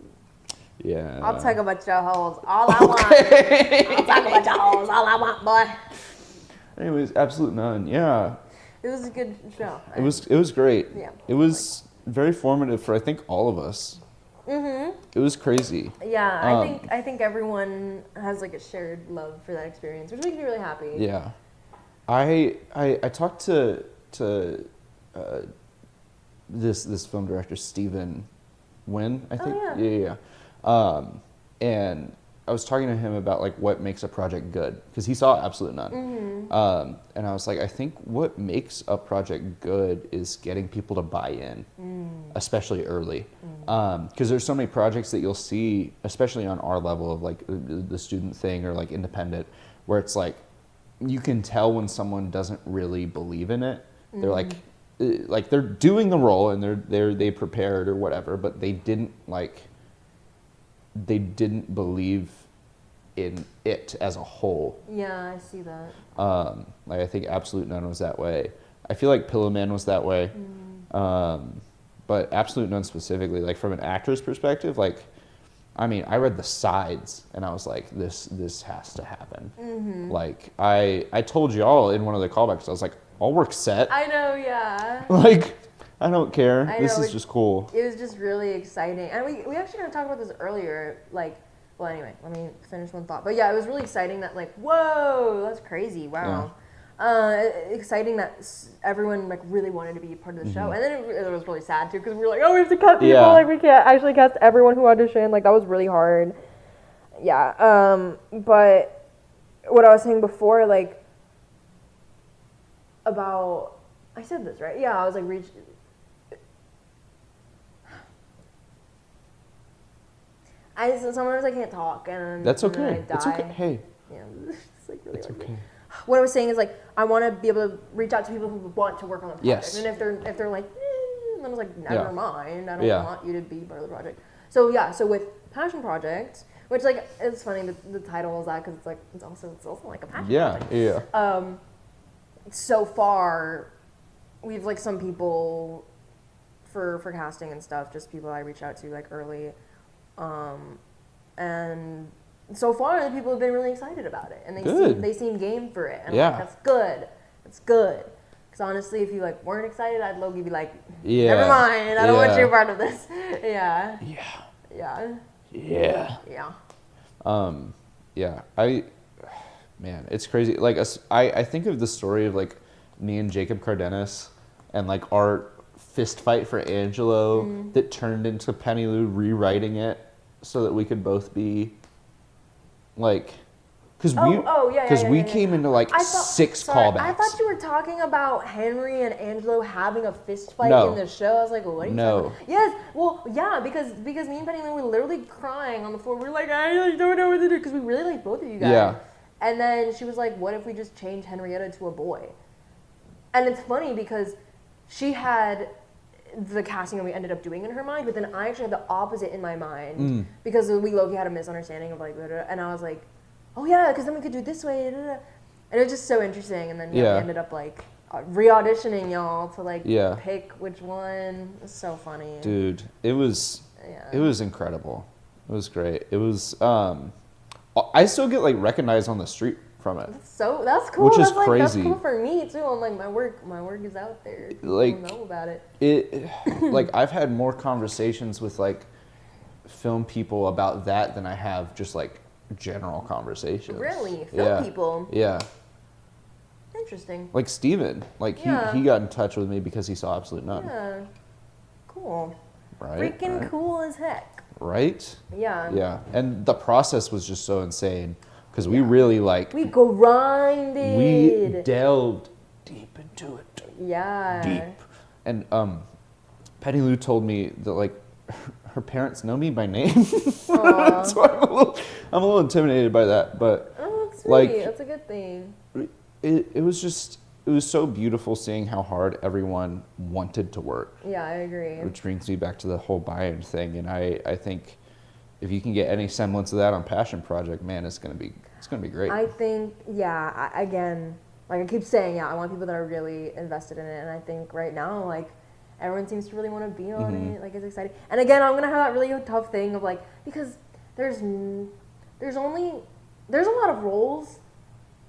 Yeah. I'll talk about your holes all I want. I'll talk about your holes all I want, boy. Anyways, Absolute None. Yeah. It was a good show. It was great. Yeah. It was very formative for I think all of us. Mhm. It was crazy. Yeah, I think everyone has like a shared love for that experience, which makes me really happy. Yeah. I talked to this film director Stephen Wynn, I think. Oh, Yeah. And I was talking to him about like what makes a project good because he saw Absolute None. Mm-hmm. And I was like, I think what makes a project good is getting people to buy in, especially early. Because there's so many projects that you'll see, especially on our level of like the student thing or like independent, where it's like you can tell when someone doesn't really believe in it. They're like they're doing the role and they prepared or whatever, but they didn't believe in it as a whole. Yeah, I see that. Like I think Absolute None was that way. I feel like Pillow Man was that way. But Absolute None specifically, like from an actor's perspective, like, I mean, I read the sides and I was like, this has to happen. Mm-hmm. Like I told y'all in one of the callbacks, I was like, I'll work set. I know, yeah. Like, I don't care. I this know, is just cool. It was just really exciting. And we actually going to talk about this earlier. Like, well, anyway, let me finish one thought. But yeah, it was really exciting that like, whoa, that's crazy. Wow. Yeah. Exciting that everyone like really wanted to be a part of the show. And then it was really sad too because we were like, oh, we have to cut people. Yeah. Like we can't actually cast everyone who auditioned. Like that was really hard. Yeah. But what I was saying before, like, about, I said this, right? Yeah, I was like, sometimes I can't talk, and that's okay. And then I die. It's okay. Hey. Yeah, it's like really it's hard. Okay. What I was saying is like I want to be able to reach out to people who want to work on the project, yes. and if they're like, then I was like, never mind, I don't want you to be part of the project. So yeah, so with Passion Project, which like it's funny the title is that because it's like it's also like a passion project. Yeah. So far, we've like some people for casting and stuff, just people I reached out to like early, and so far the people have been really excited about it, and they seem game for it, and like, that's good. It's good. Because honestly, if you like weren't excited, I'd low-key be like, never mind, I don't want you a part of this. Yeah. Man, it's crazy. Like, I think of the story of, like, me and Jacob Cardenas and, like, our fist fight for Angelo that turned into Penny Lou rewriting it so that we could both be, like... Because we came into, like, six callbacks. I thought you were talking about Henry and Angelo having a fist fight in the show. I was like, what are you talking about? Yes, well, yeah, because me and Penny Lou were literally crying on the floor. We were like, I don't know what to do, because we really like both of you guys. Yeah. And then she was like, what if we just change Henrietta to a boy? And it's funny because she had the casting that we ended up doing in her mind, but then I actually had the opposite in my mind because we low-key had a misunderstanding of like, and I was like, oh yeah, because then we could do it this way, and it was just so interesting. And then we ended up like re-auditioning y'all to like pick which one. It was so funny, dude. It was incredible. It was great. It was I still get like recognized on the street from it. That's cool. Which is that's crazy. That's cool for me too. I'm like my work is out there. People like know about it. Like I've had more conversations with like film people about that than I have just like general conversations. Really? Film people? Yeah. Interesting. Like Steven. Like he got in touch with me because he saw Absolute None. Yeah. Cool. Right? Freaking cool as heck. Right? Yeah. Yeah. And the process was just so insane because we really like... We grinded. We delved deep into it. Yeah. Deep. And Penny Lou told me that like her parents know me by name. So I'm a little intimidated by that. But Oh, that's sweet. like, That's a good thing. it was so beautiful seeing how hard everyone wanted to work. Yeah, I agree. Which brings me back to the whole buy-in thing. And I think if you can get any semblance of that on Passion Project, man, it's gonna be great. I think, yeah, again, like I keep saying, yeah, I want people that are really invested in it. And I think right now, like, everyone seems to really want to be on it. Like, it's exciting. And again, I'm going to have that really tough thing of, like, because there's a lot of roles.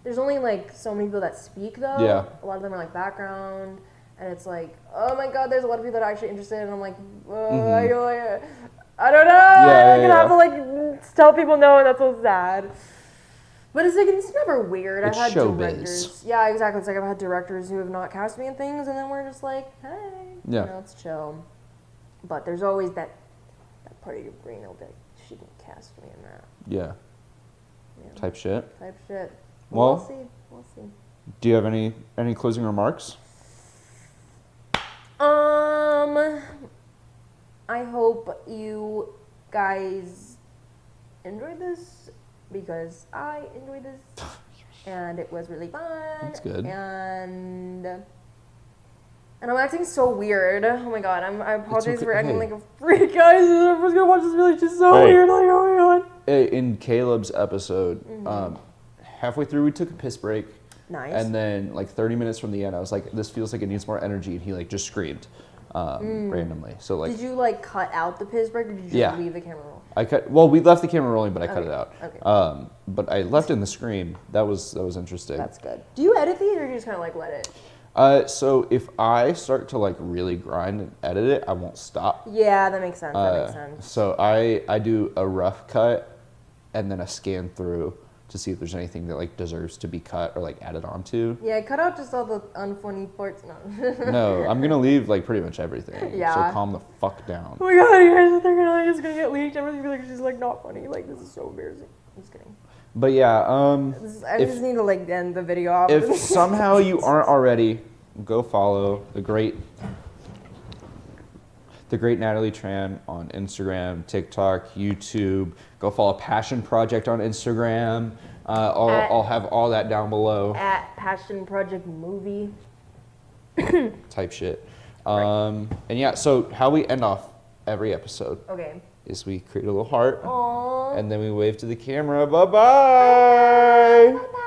There's only, like, so many people that speak, though. Yeah. A lot of them are, like, background. And it's like, oh, my God, there's a lot of people that are actually interested. And I'm like, I don't know. Yeah, I'm going to have to, like, tell people no, and that's so sad. But it's like, it's never weird. It's I've had showbiz. directors. Yeah, exactly. It's like I've had directors who have not cast me in things, and then we're just like, hey, Yeah. you know, it's chill. But there's always that part of your brain that'll be like, she didn't cast me in that. Yeah. Type shit. Type shit. Well, We'll see. We'll see. Do you have any closing remarks? I hope you guys enjoyed this because I enjoyed this and it was really fun. That's good. And I'm acting so weird. Oh my god, I apologize okay. for acting Hey. like a freak, guys. Everyone's gonna watch this video. It's just so Hey. weird. Like, oh my god. In Caleb's episode, halfway through we took a piss break. Nice. And then like 30 minutes from the end, I was like, this feels like it needs more energy. And he like just screamed randomly. So like, Did you like cut out the piss break or did you just leave the camera roll? we left the camera rolling, but I cut it out. Okay. But I left in the scream. That was interesting. That's good. Do you edit these or do you just kind of like let it? So if I start to like really grind and edit it, I won't stop. Yeah, that makes sense. That makes sense. So I do a rough cut and then a scan through to see if there's anything that like deserves to be cut or like added onto. Yeah, cut out just all the unfunny parts. No. No, I'm gonna leave like pretty much everything. Yeah. So calm the fuck down. Oh my god, you guys are like, it's gonna get leaked. Everyone's gonna be like, she's like not funny. Like, this is so embarrassing. I'm just kidding. But yeah, I just need to like end the video off. if somehow you aren't already, go follow the great Natalie Tran on Instagram, TikTok, YouTube. Go follow Passion Project on Instagram. I'll have all that down below. At passionprojectmovie. Type shit. And yeah, so how we end off every episode Okay. is we create a little heart Aww. and then we wave to the camera. Bye-bye. Bye.